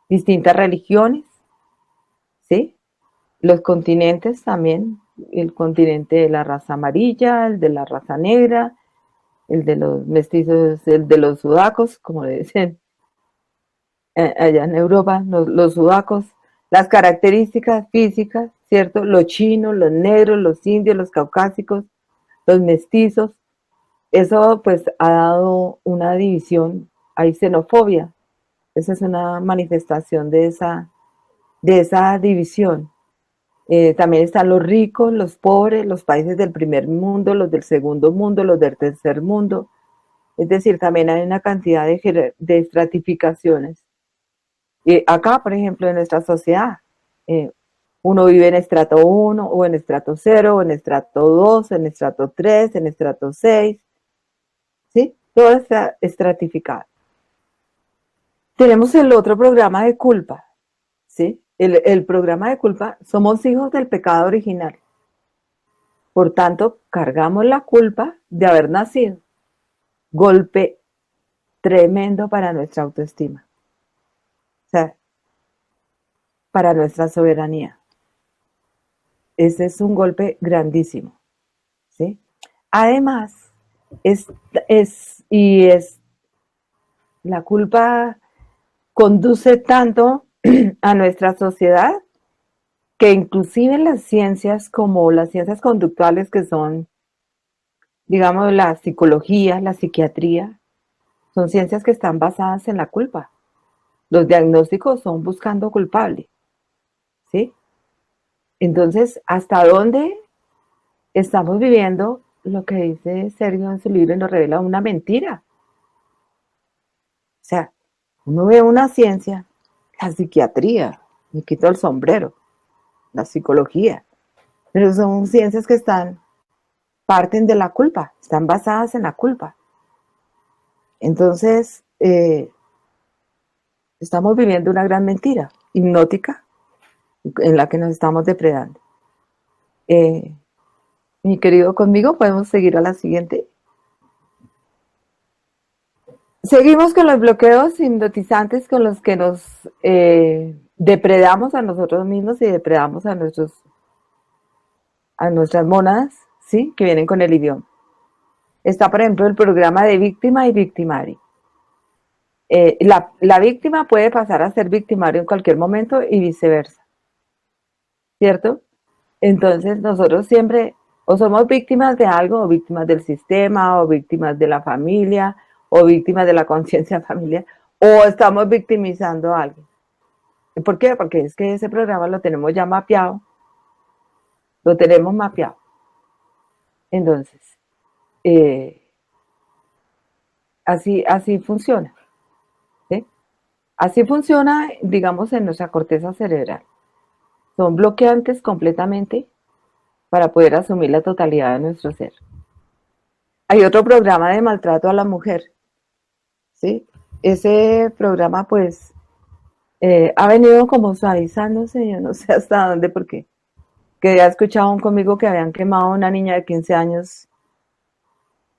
distintas religiones, ¿sí? Los continentes también, el continente de la raza amarilla, el de la raza negra, el de los mestizos, el de los sudacos, como le dicen allá en Europa, los sudacos, las características físicas, ¿cierto? Los chinos, los negros, los indios, los caucásicos, los mestizos. Eso pues ha dado una división, hay xenofobia. Esa es una manifestación de esa división. También están los ricos, los pobres, los países del primer mundo, los del segundo mundo, los del tercer mundo. Es decir, también hay una cantidad de estratificaciones. Acá, por ejemplo, en nuestra sociedad, eh, uno vive en estrato 1 o en estrato 0, o en estrato 2, en estrato 3, en estrato 6, ¿sí? Todo está estratificado. Tenemos el otro programa de culpa, ¿sí? El programa de culpa, somos hijos del pecado original. Por tanto, cargamos la culpa de haber nacido. Golpe tremendo para nuestra autoestima. O sea, para nuestra soberanía. Ese es un golpe grandísimo, ¿sí? Además, la culpa conduce tanto a nuestra sociedad que inclusive las ciencias como las ciencias conductuales, que son, digamos, la psicología, la psiquiatría, son ciencias que están basadas en la culpa. Los diagnósticos son buscando culpable, ¿sí? Entonces, ¿hasta dónde estamos viviendo lo que dice Sergio en su libro y nos revela una mentira? O sea, uno ve una ciencia, la psiquiatría, me quito el sombrero, la psicología, pero son ciencias que parten de la culpa, están basadas en la culpa. Entonces, estamos viviendo una gran mentira hipnótica en la que nos estamos depredando. Mi querido conmigo, podemos seguir a la siguiente. Seguimos con los bloqueos hipnotizantes con los que nos depredamos a nosotros mismos y depredamos a nuestras mónadas, ¿sí? Que vienen con el idioma. Está, por ejemplo, el programa de víctima y victimario. La víctima puede pasar a ser victimario en cualquier momento y viceversa, ¿cierto? Entonces nosotros siempre o somos víctimas de algo, o víctimas del sistema, o víctimas de la familia, o víctimas de la conciencia familiar, o estamos victimizando a alguien. ¿Por qué? Porque es que ese programa lo tenemos ya mapeado, lo tenemos mapeado. Entonces, así funciona, ¿sí? Así funciona, digamos, en nuestra corteza cerebral. Son bloqueantes completamente para poder asumir la totalidad de nuestro ser. Hay otro programa de maltrato a la mujer, ¿sí? Ese programa, pues, ha venido como suavizándose, yo no sé hasta dónde, porque que había escuchado conmigo que habían quemado a una niña de 15 años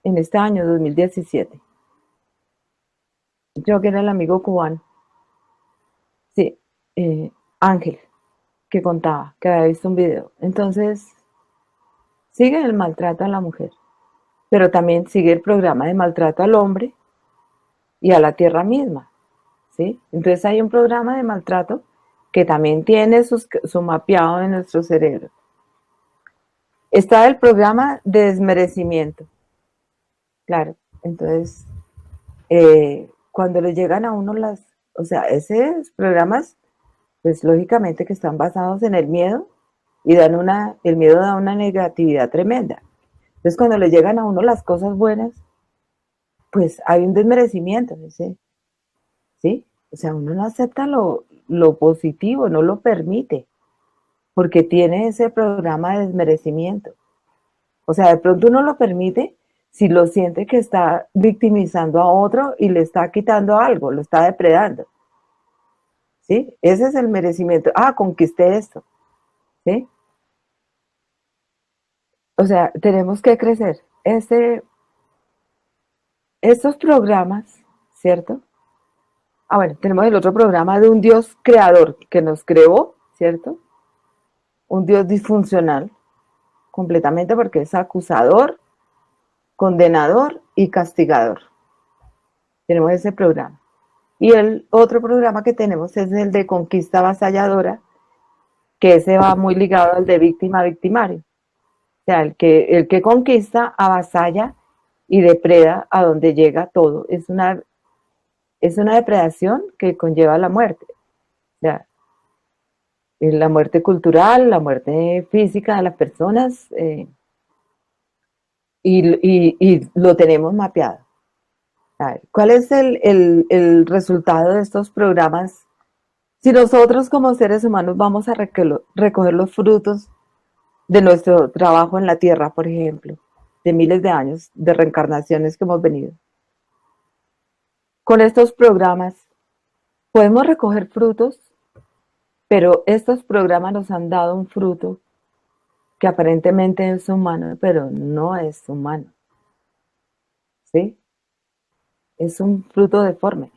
en este año, 2017. Creo que era el amigo cubano. Sí, Ángel, que contaba, que había visto un video. Entonces, sigue el maltrato a la mujer, pero también sigue el programa de maltrato al hombre y a la tierra misma, ¿sí? Entonces hay un programa de maltrato que también tiene su mapeado en nuestro cerebro. Está el programa de desmerecimiento, claro. Entonces, cuando le llegan a uno o sea, esos programas, pues lógicamente que están basados en el miedo y el miedo da una negatividad tremenda. Entonces, cuando le llegan a uno las cosas buenas, pues hay un desmerecimiento, ¿sí? O sea, uno no acepta lo positivo, no lo permite, porque tiene ese programa de desmerecimiento. O sea, de pronto uno lo permite si lo siente que está victimizando a otro y le está quitando algo, lo está depredando. ¿Sí? Ese es el merecimiento. Ah, conquisté esto. ¿Sí? O sea, tenemos que crecer. Estos programas, ¿cierto? Ah, bueno, tenemos el otro programa de un Dios creador que nos creó, ¿cierto? Un Dios disfuncional, completamente porque es acusador, condenador y castigador. Tenemos ese programa. Y el otro programa que tenemos es el de conquista avasalladora, que ese va muy ligado al de víctima-victimario. O sea, el que conquista, avasalla y depreda a donde llega todo. Es una depredación que conlleva la muerte. O sea, la muerte cultural, la muerte física de las personas, y lo tenemos mapeado. A ver, ¿cuál es el resultado de estos programas? Si nosotros como seres humanos vamos a recoger los frutos de nuestro trabajo en la tierra, por ejemplo, de miles de años de reencarnaciones que hemos venido, con estos programas podemos recoger frutos, pero estos programas nos han dado un fruto que aparentemente es humano, pero no es humano, ¿sí? Es un fruto deforme.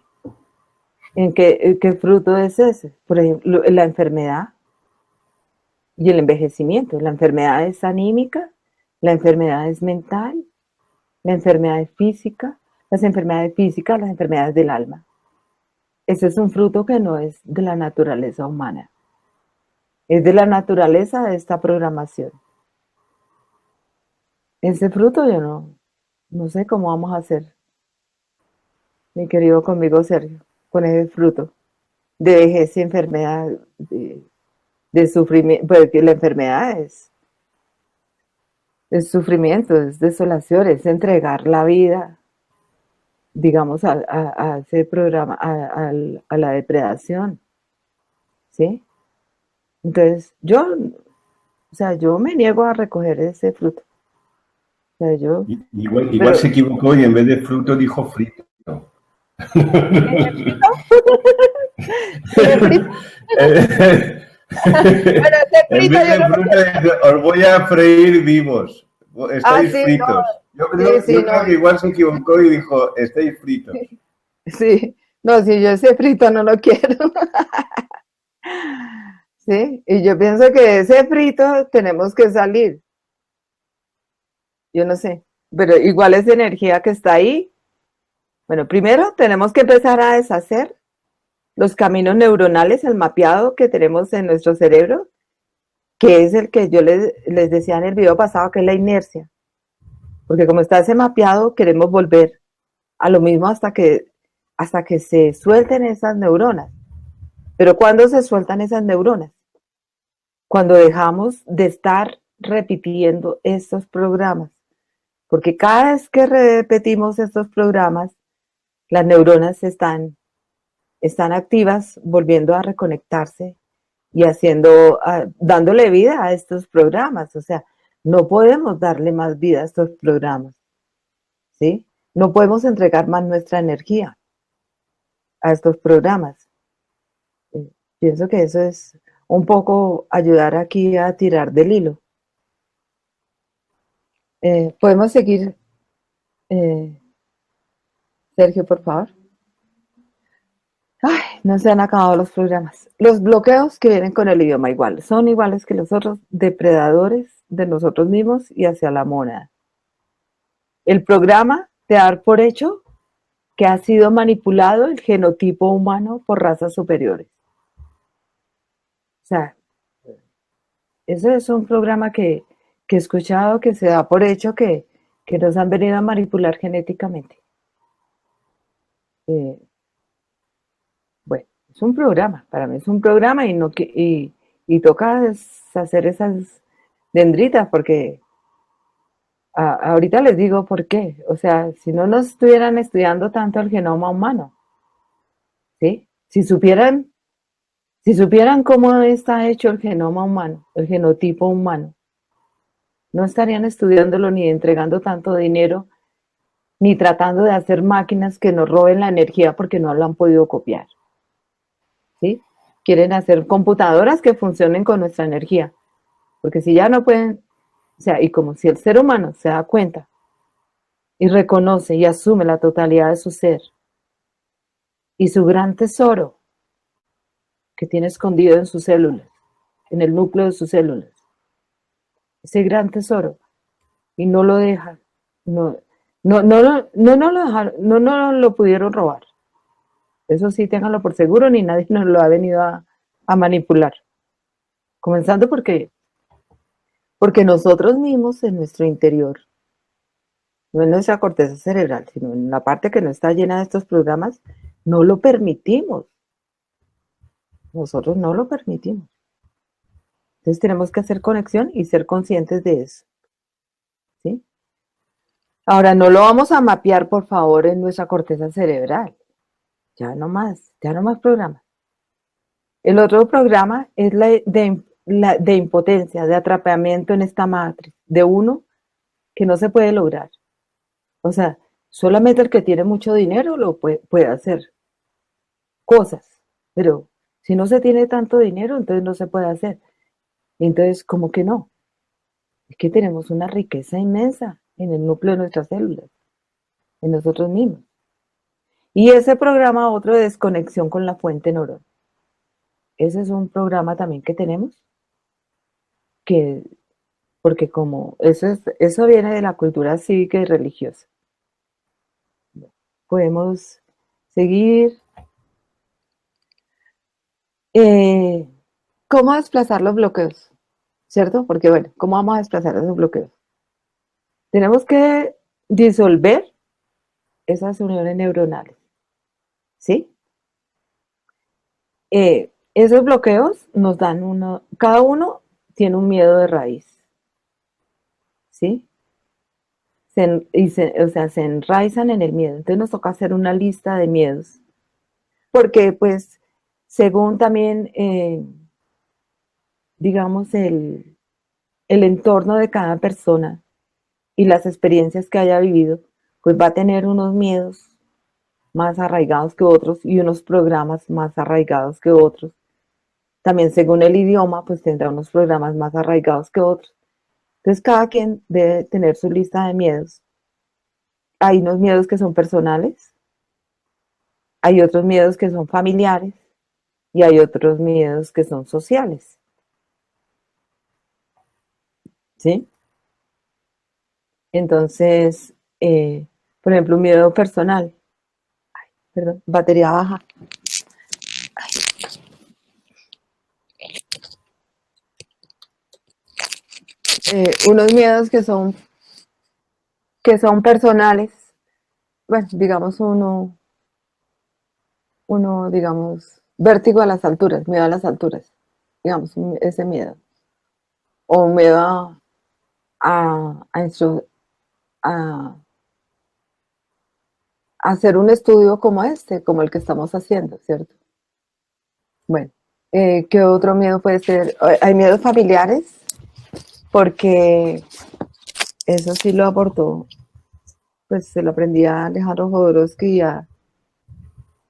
¿Qué fruto es ese? Por ejemplo, la enfermedad y el envejecimiento. La enfermedad es anímica, la enfermedad es mental, la enfermedad es física, las enfermedades del alma. Ese es un fruto que no es de la naturaleza humana, es de la naturaleza de esta programación. Ese fruto yo no sé cómo vamos a hacer, mi querido conmigo Sergio, con ese fruto de vejez y enfermedad, de sufrimiento, porque la enfermedad es sufrimiento, es desolación, es entregar la vida, digamos, a ese programa, a la depredación, ¿sí? Entonces, yo me niego a recoger ese fruto. O sea, Igual pero, se equivocó y en vez de fruto dijo frito. ¿dije frito? ¿Dije frito? Bueno, ese En frito vez yo de no lo fruto, quiero. os voy a freír vivos. Ah, Estáis sí, no, fritos. Yo sí, creo, sí, yo no, creo que igual se equivocó y dijo, estáis fritos. sí, no, si yo ese frito no lo quiero. Sí, y yo pienso que de ese frito tenemos que salir. Yo no sé, pero igual esa energía que está ahí. Bueno, primero tenemos que empezar a deshacer los caminos neuronales, el mapeado que tenemos en nuestro cerebro, que es el que yo les decía en el video pasado, que es la inercia. Porque como está ese mapeado, queremos volver a lo mismo hasta que se suelten esas neuronas. Pero ¿cuándo se sueltan esas neuronas? Cuando dejamos de estar repitiendo estos programas. Porque cada vez que repetimos estos programas, las neuronas están activas, volviendo a reconectarse y dándole vida a estos programas. O sea, no podemos darle más vida a estos programas, ¿sí? No podemos entregar más nuestra energía a estos programas. Pienso que eso es un poco ayudar aquí a tirar del hilo. Podemos seguir, eh, Sergio, por favor. Ay, no se han acabado los programas. Los bloqueos que vienen con el idioma igual, son iguales que los otros depredadores de nosotros mismos y hacia la mónada. El programa de dar por hecho que ha sido manipulado el genotipo humano por razas superiores. O sea, ese es un programa que he escuchado que se da por hecho que nos han venido a manipular genéticamente. Eh, bueno, es un programa, para mí es un programa y toca hacer esas dendritas porque ahorita les digo por qué. O sea, si no nos estuvieran estudiando tanto el genoma humano, ¿sí? Si supieran cómo está hecho el genoma humano, el genotipo humano, no estarían estudiándolo ni entregando tanto dinero, ni tratando de hacer máquinas que nos roben la energía porque no lo han podido copiar, ¿sí? Quieren hacer computadoras que funcionen con nuestra energía, porque si ya no pueden, o sea, y como si el ser humano se da cuenta y reconoce y asume la totalidad de su ser y su gran tesoro que tiene escondido en sus células, en el núcleo de sus células, ese gran tesoro, y no lo deja, no, no lo dejaron, no lo pudieron robar. Eso sí, ténganlo por seguro, ni nadie nos lo ha venido a manipular. Comenzando porque nosotros mismos en nuestro interior, no en nuestra corteza cerebral, sino en la parte que no está llena de estos programas, no lo permitimos. Nosotros no lo permitimos. Entonces tenemos que hacer conexión y ser conscientes de eso. ¿Sí? Ahora, no lo vamos a mapear, por favor, en nuestra corteza cerebral. Ya no más programas. El otro programa es la de impotencia, de atrapamiento en esta matriz, de uno que no se puede lograr. O sea, solamente el que tiene mucho dinero lo puede hacer cosas, pero si no se tiene tanto dinero, entonces no se puede hacer. Entonces, ¿cómo que no? Es que tenemos una riqueza inmensa en el núcleo de nuestras células, en nosotros mismos. Y ese programa, otro de desconexión con la fuente neurona. Ese es un programa también que tenemos, que, porque como eso viene de la cultura cívica y religiosa. Podemos seguir. ¿Cómo desplazar los bloqueos? ¿Cierto? Porque bueno, ¿cómo vamos a desplazar esos bloqueos? Tenemos que disolver esas uniones neuronales, ¿sí? Esos bloqueos nos dan cada uno tiene un miedo de raíz, ¿sí? O sea, se enraizan en el miedo. Entonces nos toca hacer una lista de miedos, porque pues, según también, digamos, el entorno de cada persona y las experiencias que haya vivido, pues va a tener unos miedos más arraigados que otros y unos programas más arraigados que otros. También según el idioma, pues tendrá unos programas más arraigados que otros. Entonces cada quien debe tener su lista de miedos. Hay unos miedos que son personales, hay otros miedos que son familiares y hay otros miedos que son sociales. ¿Sí? Entonces, por ejemplo, un miedo personal. Ay, perdón, batería baja. Unos miedos que son personales. Bueno, digamos digamos, vértigo a las alturas, miedo a las alturas, digamos, ese miedo. O miedo a hacer un estudio como este, como el que estamos haciendo, ¿cierto? Bueno, ¿qué otro miedo puede ser? Hay miedos familiares, porque eso sí lo aportó, pues se lo aprendí a Alejandro Jodorowsky y a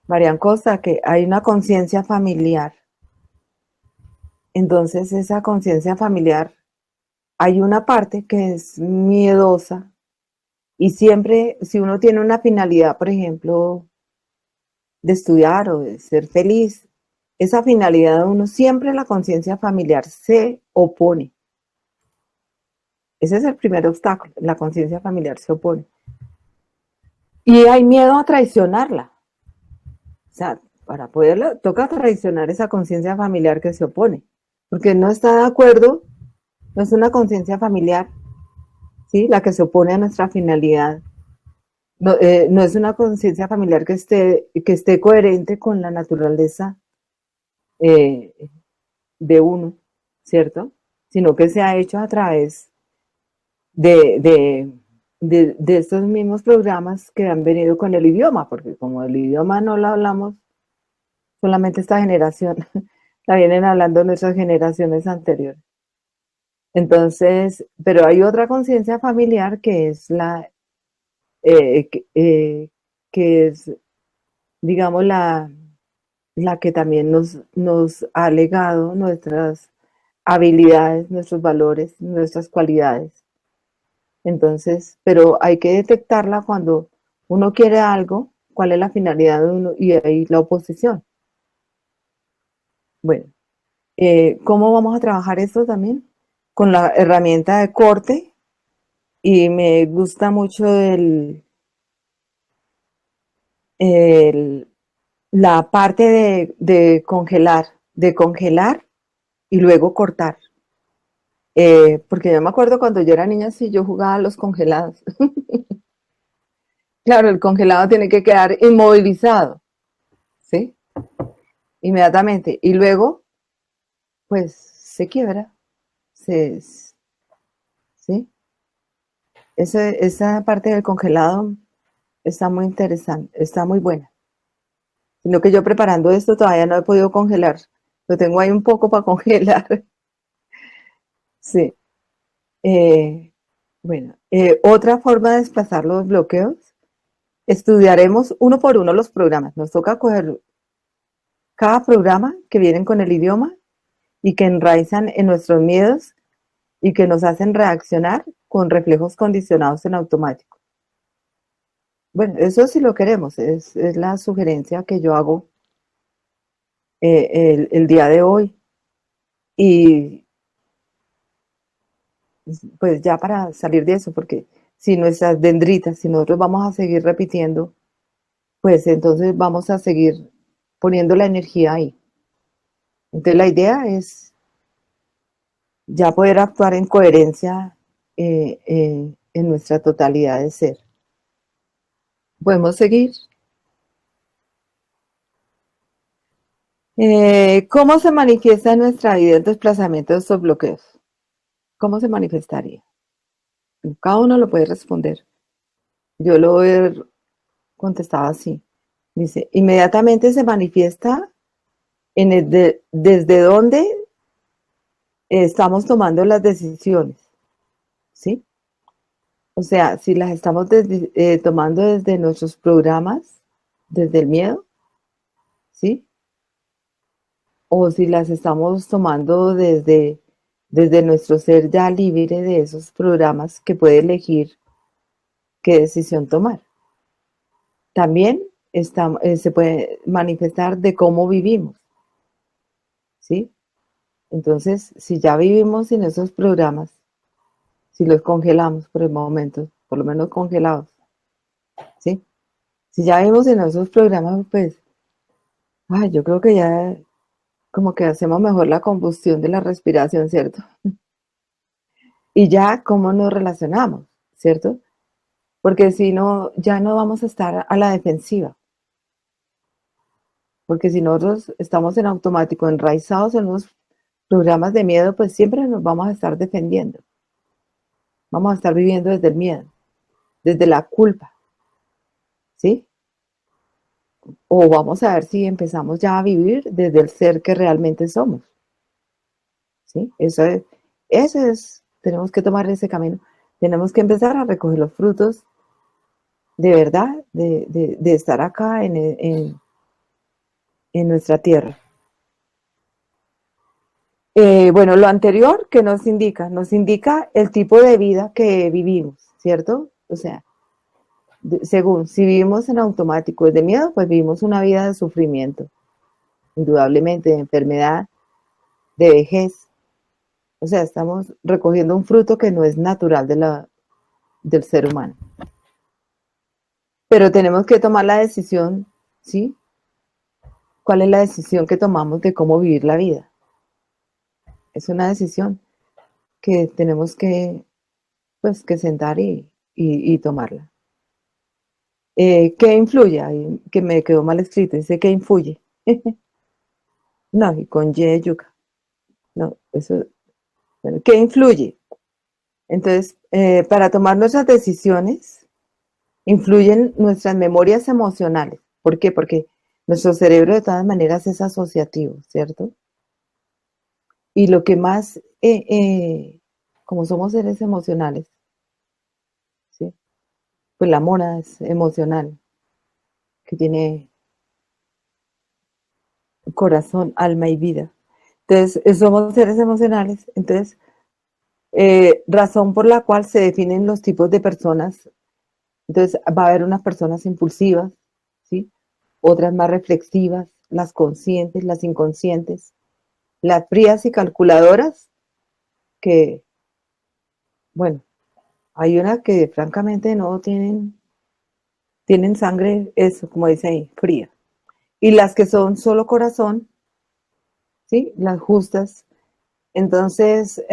Marian Costa, que hay una conciencia familiar. Entonces, esa conciencia familiar, hay una parte que es miedosa y siempre, si uno tiene una finalidad, por ejemplo, de estudiar o de ser feliz, esa finalidad de uno, siempre la conciencia familiar se opone. Ese es el primer obstáculo, la conciencia familiar se opone. Y hay miedo a traicionarla. O sea, para poderlo, toca traicionar esa conciencia familiar que se opone, porque no está de acuerdo, no es una conciencia familiar, ¿sí? La que se opone a nuestra finalidad. No es una conciencia familiar que esté coherente con la naturaleza eh, de uno, ¿cierto? Sino que se ha hecho a través de, de, de estos mismos programas que han venido con el idioma, porque como el idioma no lo hablamos solamente esta generación, la vienen hablando nuestras generaciones anteriores. Entonces, pero hay otra conciencia familiar que es eh, que, eh, que es, digamos, la que también nos ha legado nuestras habilidades, nuestros valores, nuestras cualidades. Entonces, pero hay que detectarla cuando uno quiere algo, cuál es la finalidad de uno y ahí la oposición. Bueno, ¿cómo vamos a trabajar esto también? Con la herramienta de corte y me gusta mucho el, la parte de congelar y luego cortar. Porque yo me acuerdo cuando yo era niña, sí, yo jugaba a los congelados. Claro, el congelado tiene que quedar inmovilizado, ¿sí? Inmediatamente. Y luego, pues, se quiebra, se, ¿sí? Esa parte del congelado está muy interesante, está muy buena. Sino que yo preparando esto todavía no he podido congelar. Lo tengo ahí un poco para congelar. Sí. Bueno, otra forma de desplazar los bloqueos, estudiaremos uno por uno los programas. Nos toca coger cada programa que vienen con el idioma y que enraizan en nuestros miedos y que nos hacen reaccionar con reflejos condicionados en automático. Bueno, eso sí lo queremos, es la sugerencia que yo hago el día de hoy. Y pues ya para salir de eso, porque si nuestras dendritas, si nosotros vamos a seguir repitiendo, pues entonces vamos a seguir poniendo la energía ahí. Entonces la idea es ya poder actuar en coherencia en nuestra totalidad de ser. Podemos seguir. ¿Cómo se manifiesta en nuestra vida el desplazamiento de estos bloqueos? ¿Cómo se manifestaría? Cada uno lo puede responder. Yo lo he contestado así. Dice, inmediatamente se manifiesta desde dónde estamos tomando las decisiones, ¿sí? O sea, si las estamos tomando desde nuestros programas, desde el miedo, ¿sí? O si las estamos tomando desde nuestro ser ya libre de esos programas que puede elegir qué decisión tomar. También se puede manifestar de cómo vivimos, ¿sí? Entonces, si ya vivimos en esos programas, si los congelamos por el momento, por lo menos congelados, ¿sí? Si ya vivimos en esos programas, pues, yo creo que ya como que hacemos mejor la combustión de la respiración, ¿cierto? Y ya cómo nos relacionamos, ¿cierto? Porque si no, ya no vamos a estar a la defensiva. Porque si nosotros estamos en automático, enraizados en los programas de miedo, pues siempre nos vamos a estar defendiendo. Vamos a estar viviendo desde el miedo, desde la culpa, ¿sí? O vamos a ver si empezamos ya a vivir desde el ser que realmente somos, ¿sí? Tenemos que tomar ese camino. Tenemos que empezar a recoger los frutos de verdad, de estar acá en nuestra tierra. Bueno, lo anterior que nos indica el tipo de vida que vivimos, ¿cierto? O sea, según si vivimos en automático de miedo, pues vivimos una vida de sufrimiento, indudablemente, de enfermedad, de vejez. O sea, estamos recogiendo un fruto que no es natural del ser humano. Pero tenemos que tomar la decisión, ¿sí? ¿Cuál es la decisión que tomamos de cómo vivir la vida? Es una decisión que tenemos pues, que sentar y tomarla. ¿Qué influye? Ahí, que me quedó mal escrito, dice que influye. No, y con Y yuca. No, eso, bueno, ¿qué influye? Entonces, para tomar nuestras decisiones, influyen nuestras memorias emocionales. ¿Por qué? Porque nuestro cerebro de todas maneras es asociativo, ¿cierto? Y lo que más, como somos seres emocionales, ¿sí? Pues la mona es emocional, que tiene corazón, alma y vida. Entonces, somos seres emocionales. Entonces, razón por la cual se definen los tipos de personas. Entonces, va a haber unas personas impulsivas, ¿sí? Otras más reflexivas, las conscientes, las inconscientes, las frías y calculadoras, que, bueno, hay unas que francamente no tienen sangre, eso, como dice ahí, fría. Y las que son solo corazón, ¿sí? Las justas. Entonces,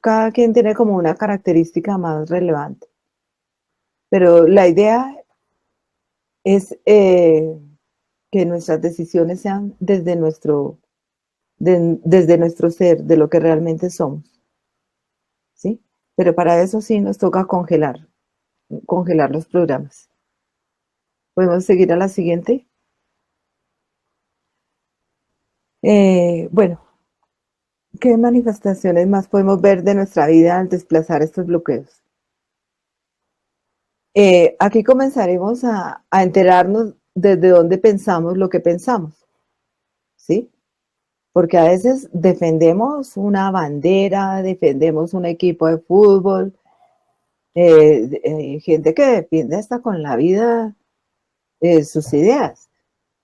cada quien tiene como una característica más relevante. Pero la idea es que nuestras decisiones sean desde nuestro ser, de lo que realmente somos, ¿sí? Pero para eso sí nos toca congelar los programas. ¿Podemos seguir a la siguiente? Bueno, ¿qué manifestaciones más podemos ver de nuestra vida al desplazar estos bloqueos? Aquí comenzaremos a enterarnos desde dónde pensamos lo que pensamos, ¿sí? Porque a veces defendemos una bandera, defendemos un equipo de fútbol, gente que defiende hasta con la vida sus ideas,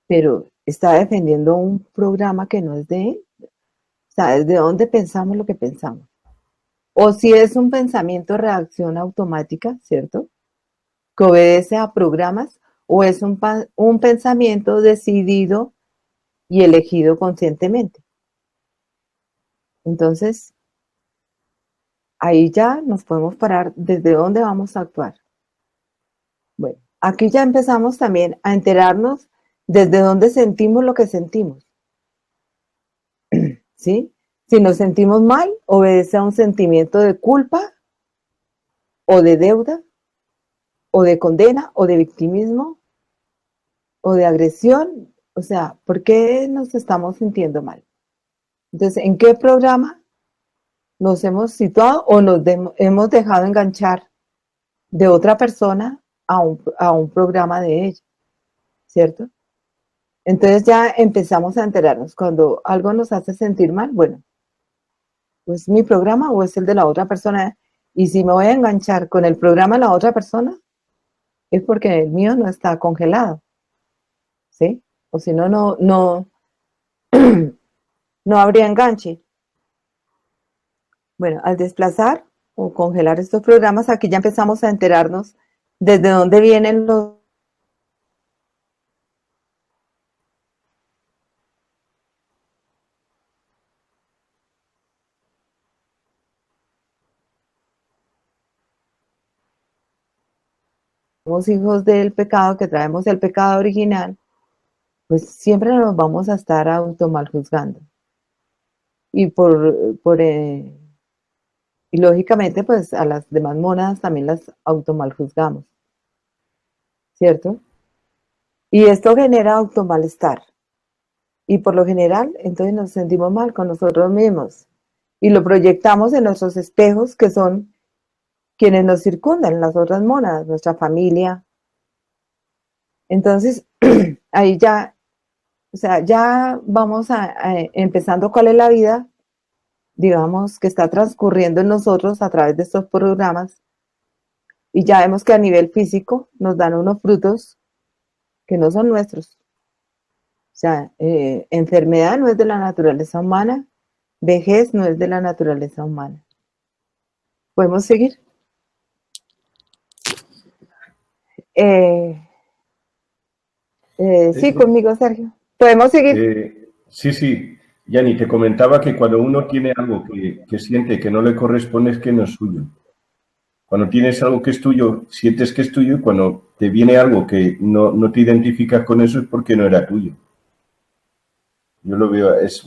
pero está defendiendo un programa que no es de él. O sea, desde dónde pensamos lo que pensamos. O si es un pensamiento reacción automática, ¿cierto? Que obedece a programas, o es un pensamiento decidido y elegido conscientemente. Entonces, ahí ya nos podemos parar desde dónde vamos a actuar. Bueno, aquí ya empezamos también a enterarnos desde dónde sentimos lo que sentimos, ¿sí? Si nos sentimos mal, obedece a un sentimiento de culpa o de deuda o de condena o de victimismo o de agresión. O sea, ¿por qué nos estamos sintiendo mal? Entonces, ¿en qué programa nos hemos situado o hemos dejado enganchar de otra persona a un programa de ella? ¿Cierto? Entonces ya empezamos a enterarnos. Cuando algo nos hace sentir mal, bueno, ¿es mi programa o es el de la otra persona? Y si me voy a enganchar con el programa de la otra persona, es porque el mío no está congelado, ¿sí? O si no, no habría enganche. Bueno, al desplazar o congelar estos programas, aquí ya empezamos a enterarnos desde dónde vienen los hijos del pecado, que traemos el pecado original, pues siempre nos vamos a estar automaljuzgando. Y lógicamente, pues a las demás monadas también las automaljuzgamos, ¿cierto? Y esto genera automalestar. Y por lo general, entonces nos sentimos mal con nosotros mismos. Y lo proyectamos en nuestros espejos, que son quienes nos circundan, las otras monadas, nuestra familia. Entonces, ahí ya, o sea, ya vamos empezando cuál es la vida, digamos, que está transcurriendo en nosotros a través de estos programas. Y ya vemos que a nivel físico nos dan unos frutos que no son nuestros. O sea, enfermedad no es de la naturaleza humana, vejez no es de la naturaleza humana. ¿Podemos seguir? Eh, sí, conmigo, Sergio. ¿Podemos seguir? Sí, sí. Yani, te comentaba que cuando uno tiene algo que siente que no le corresponde es que no es suyo. Cuando tienes algo que es tuyo, sientes que es tuyo, y cuando te viene algo que no te identificas con eso es porque no era tuyo. Yo lo veo, es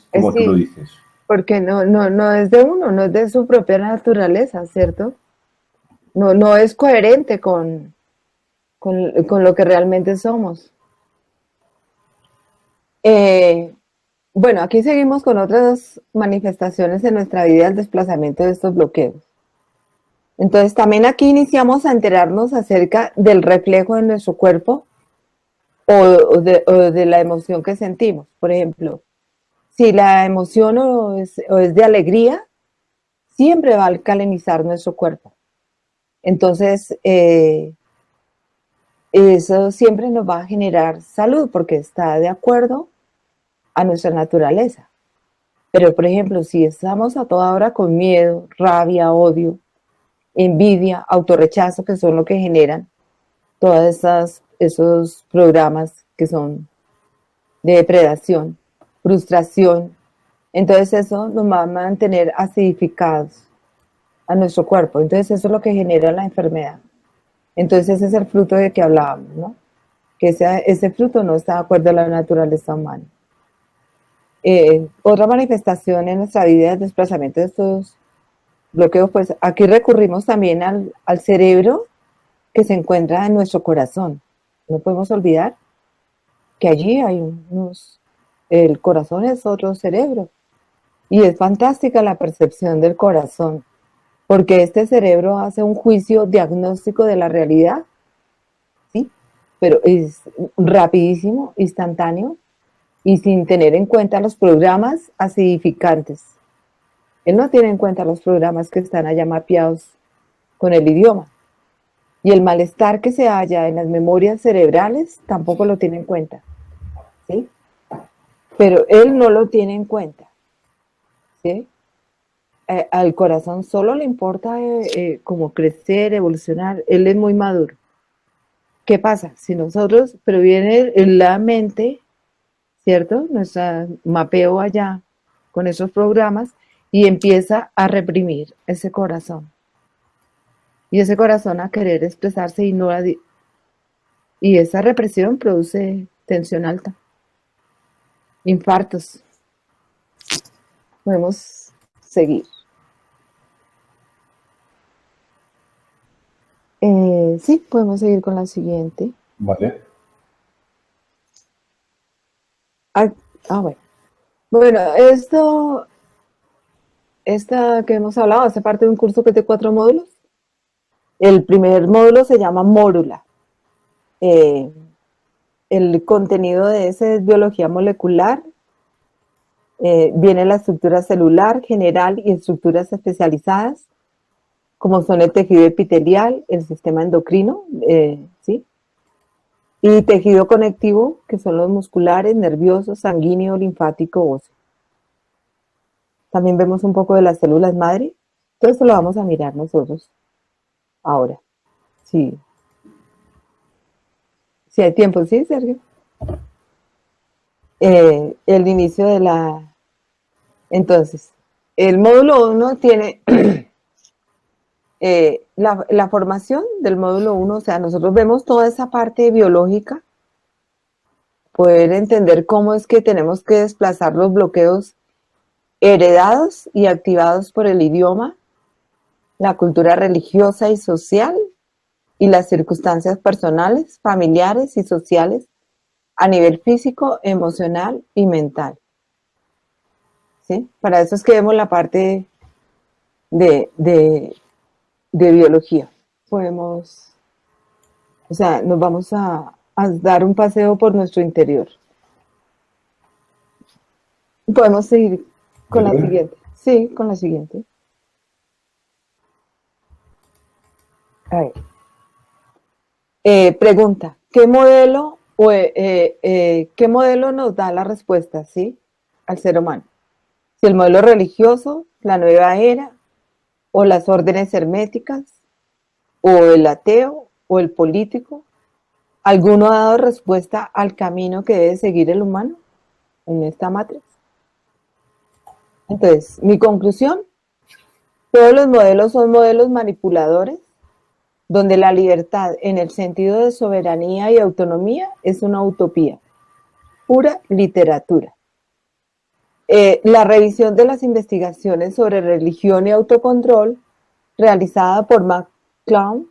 como tú lo Sí, dices. porque no es de uno, no es de su propia naturaleza, ¿cierto? No es coherente con lo que realmente somos. Bueno, aquí seguimos con otras manifestaciones en nuestra vida del desplazamiento de estos bloqueos. Entonces, también aquí iniciamos a enterarnos acerca del reflejo de nuestro cuerpo o de la emoción que sentimos. Por ejemplo, si la emoción o es de alegría, siempre va a alcalinizar nuestro cuerpo. Entonces, eso siempre nos va a generar salud porque está de acuerdo a nuestra naturaleza. Pero, por ejemplo, si estamos a toda hora con miedo, rabia, odio, envidia, autorrechazo, que son lo que generan todos esos programas que son de depredación, frustración, entonces eso nos va a mantener acidificados a nuestro cuerpo. Entonces eso es lo que genera la enfermedad. Entonces ese es el fruto de que hablábamos, ¿no? Que ese fruto no está de acuerdo a la naturaleza humana. Otra manifestación en nuestra vida del desplazamiento de estos bloqueos, pues aquí recurrimos también al cerebro que se encuentra en nuestro corazón. No podemos olvidar que allí hay el corazón es otro cerebro. Y es fantástica la percepción del corazón, porque este cerebro hace un juicio diagnóstico de la realidad, ¿sí? Pero es rapidísimo, instantáneo y sin tener en cuenta los programas acidificantes. Él no tiene en cuenta los programas que están allá mapeados con el idioma. Y el malestar que se halla en las memorias cerebrales tampoco lo tiene en cuenta, ¿sí? Pero él no lo tiene en cuenta, ¿sí? Al corazón solo le importa como crecer, evolucionar. Él es muy maduro. ¿Qué pasa? Si nosotros, pero viene en la mente, ¿cierto? Nuestra mapeo allá con esos programas y empieza a reprimir ese corazón. Y ese corazón a querer expresarse y esa represión produce tensión alta, infartos. Podemos seguir. Sí, podemos seguir con la siguiente. Vale. Bueno. Bueno, esta que hemos hablado hace parte de un curso que es de 4 módulos. El primer módulo se llama Mórula. El contenido de ese es biología molecular. Viene la estructura celular general y estructuras especializadas, como son el tejido epitelial, el sistema endocrino, ¿sí? Y tejido conectivo, que son los musculares, nerviosos, sanguíneo, linfático, óseo. También vemos un poco de las células madre. Todo esto lo vamos a mirar nosotros ahora. Sí. Si hay tiempo, ¿sí, Sergio? El inicio de la... Entonces, el módulo 1 tiene la formación del módulo 1, o sea, nosotros vemos toda esa parte biológica, poder entender cómo es que tenemos que desplazar los bloqueos heredados y activados por el idioma, la cultura religiosa y social y las circunstancias personales, familiares y sociales a nivel físico, emocional y mental. ¿Sí? Para eso es que vemos la parte de biología. Podemos, o sea, nos vamos a dar un paseo por nuestro interior. Podemos seguir con la siguiente. Sí, con la siguiente. A ver. Pregunta, ¿qué modelo nos da la respuesta, sí, al ser humano? Si el modelo religioso, la nueva era, o las órdenes herméticas, o el ateo, o el político, ¿alguno ha dado respuesta al camino que debe seguir el humano en esta matriz? Entonces, mi conclusión, todos los modelos son modelos manipuladores, donde la libertad en el sentido de soberanía y autonomía es una utopía, pura literatura. La revisión de las investigaciones sobre religión y autocontrol realizada por McCloud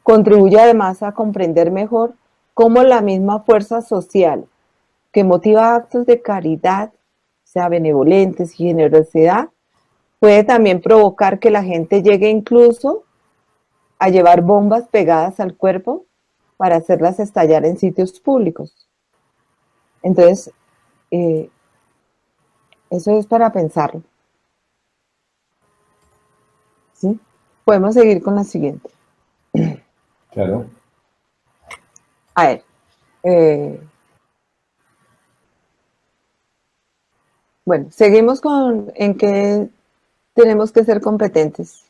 contribuye además a comprender mejor cómo la misma fuerza social que motiva actos de caridad, o sea, benevolentes y generosidad, puede también provocar que la gente llegue incluso a llevar bombas pegadas al cuerpo para hacerlas estallar en sitios públicos. Entonces, eso es para pensarlo. ¿Sí? Podemos seguir con la siguiente. Claro. A ver. Bueno, seguimos con en que tenemos que ser competentes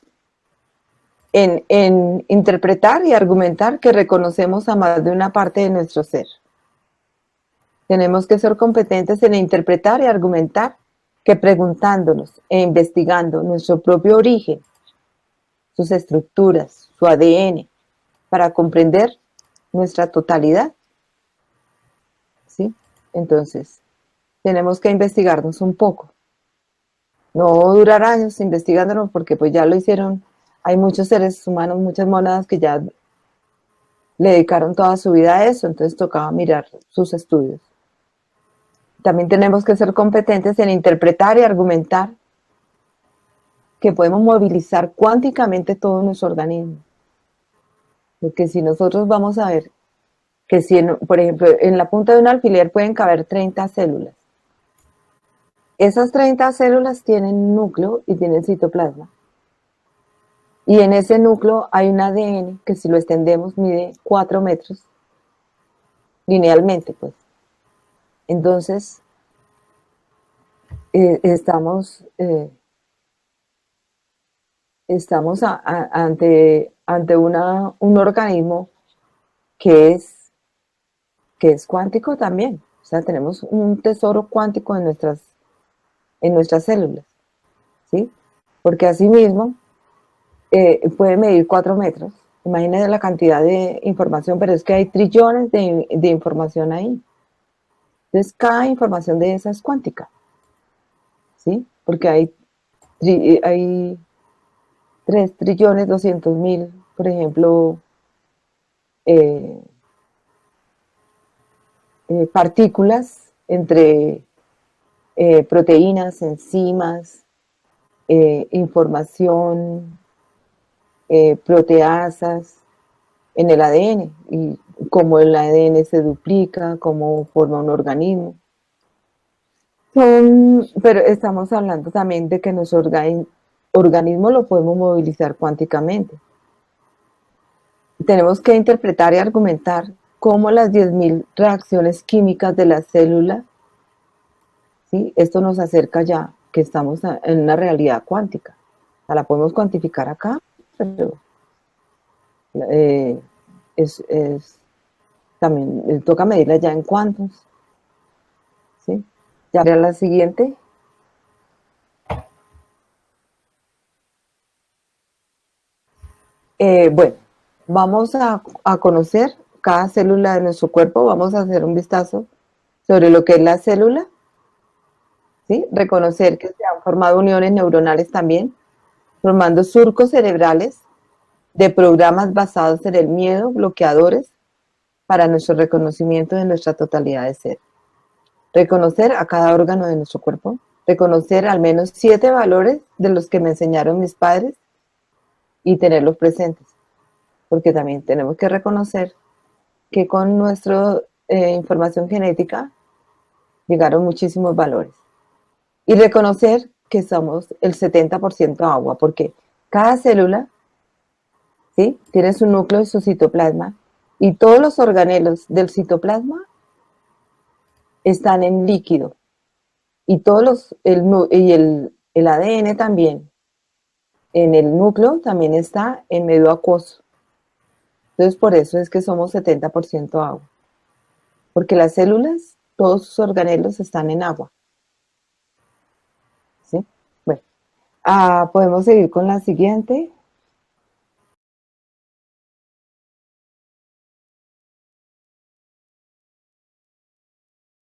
en interpretar y argumentar que reconocemos a más de una parte de nuestro ser. Tenemos que ser competentes en interpretar y argumentar que preguntándonos e investigando nuestro propio origen, sus estructuras, su ADN, para comprender nuestra totalidad. ¿Sí? Entonces, tenemos que investigarnos un poco. No durar años investigándonos porque pues ya lo hicieron. Hay muchos seres humanos, muchas monadas que ya le dedicaron toda su vida a eso, entonces tocaba mirar sus estudios. También tenemos que ser competentes en interpretar y argumentar que podemos movilizar cuánticamente todo nuestro organismo. Porque si nosotros vamos a ver que si, por ejemplo, en la punta de un alfiler pueden caber 30 células. Esas 30 células tienen núcleo y tienen citoplasma. Y en ese núcleo hay un ADN que si lo extendemos mide 4 metros linealmente, pues. Entonces, estamos ante un organismo que es cuántico también. O sea, tenemos un tesoro cuántico en nuestras células, ¿sí? Porque asimismo puede medir 4 metros. Imagínense la cantidad de información, pero es que hay trillones de información ahí. Entonces, cada información de esa es cuántica, ¿sí? Porque hay 3.200.000, por ejemplo, partículas entre proteínas, enzimas, información, proteasas en el ADN y cómo el ADN se duplica, cómo forma un organismo. Pero estamos hablando también de que nuestro organismo lo podemos movilizar cuánticamente. Tenemos que interpretar y argumentar cómo las 10.000 reacciones químicas de la célula, ¿sí? Esto nos acerca ya que estamos en una realidad cuántica. O sea, la podemos cuantificar acá, pero también toca medirla ya en cuantos. ¿Sí? Ya verá la siguiente. Bueno, vamos a conocer cada célula de nuestro cuerpo. Vamos a hacer un vistazo sobre lo que es la célula. ¿Sí? Reconocer que se han formado uniones neuronales también, formando surcos cerebrales de programas basados en el miedo, bloqueadores, para nuestro reconocimiento de nuestra totalidad de ser. Reconocer a cada órgano de nuestro cuerpo, reconocer al menos 7 valores de los que me enseñaron mis padres y tenerlos presentes. Porque también tenemos que reconocer que con nuestra información genética llegaron muchísimos valores. Y reconocer que somos el 70% agua, porque cada célula, ¿sí?, tiene su núcleo y su citoplasma, y todos los organelos del citoplasma están en líquido, y el ADN también, en el núcleo también está en medio acuoso. Entonces, por eso es que somos 70% agua, porque las células, todos sus organelos están en agua. ¿Sí? Bueno, podemos seguir con la siguiente.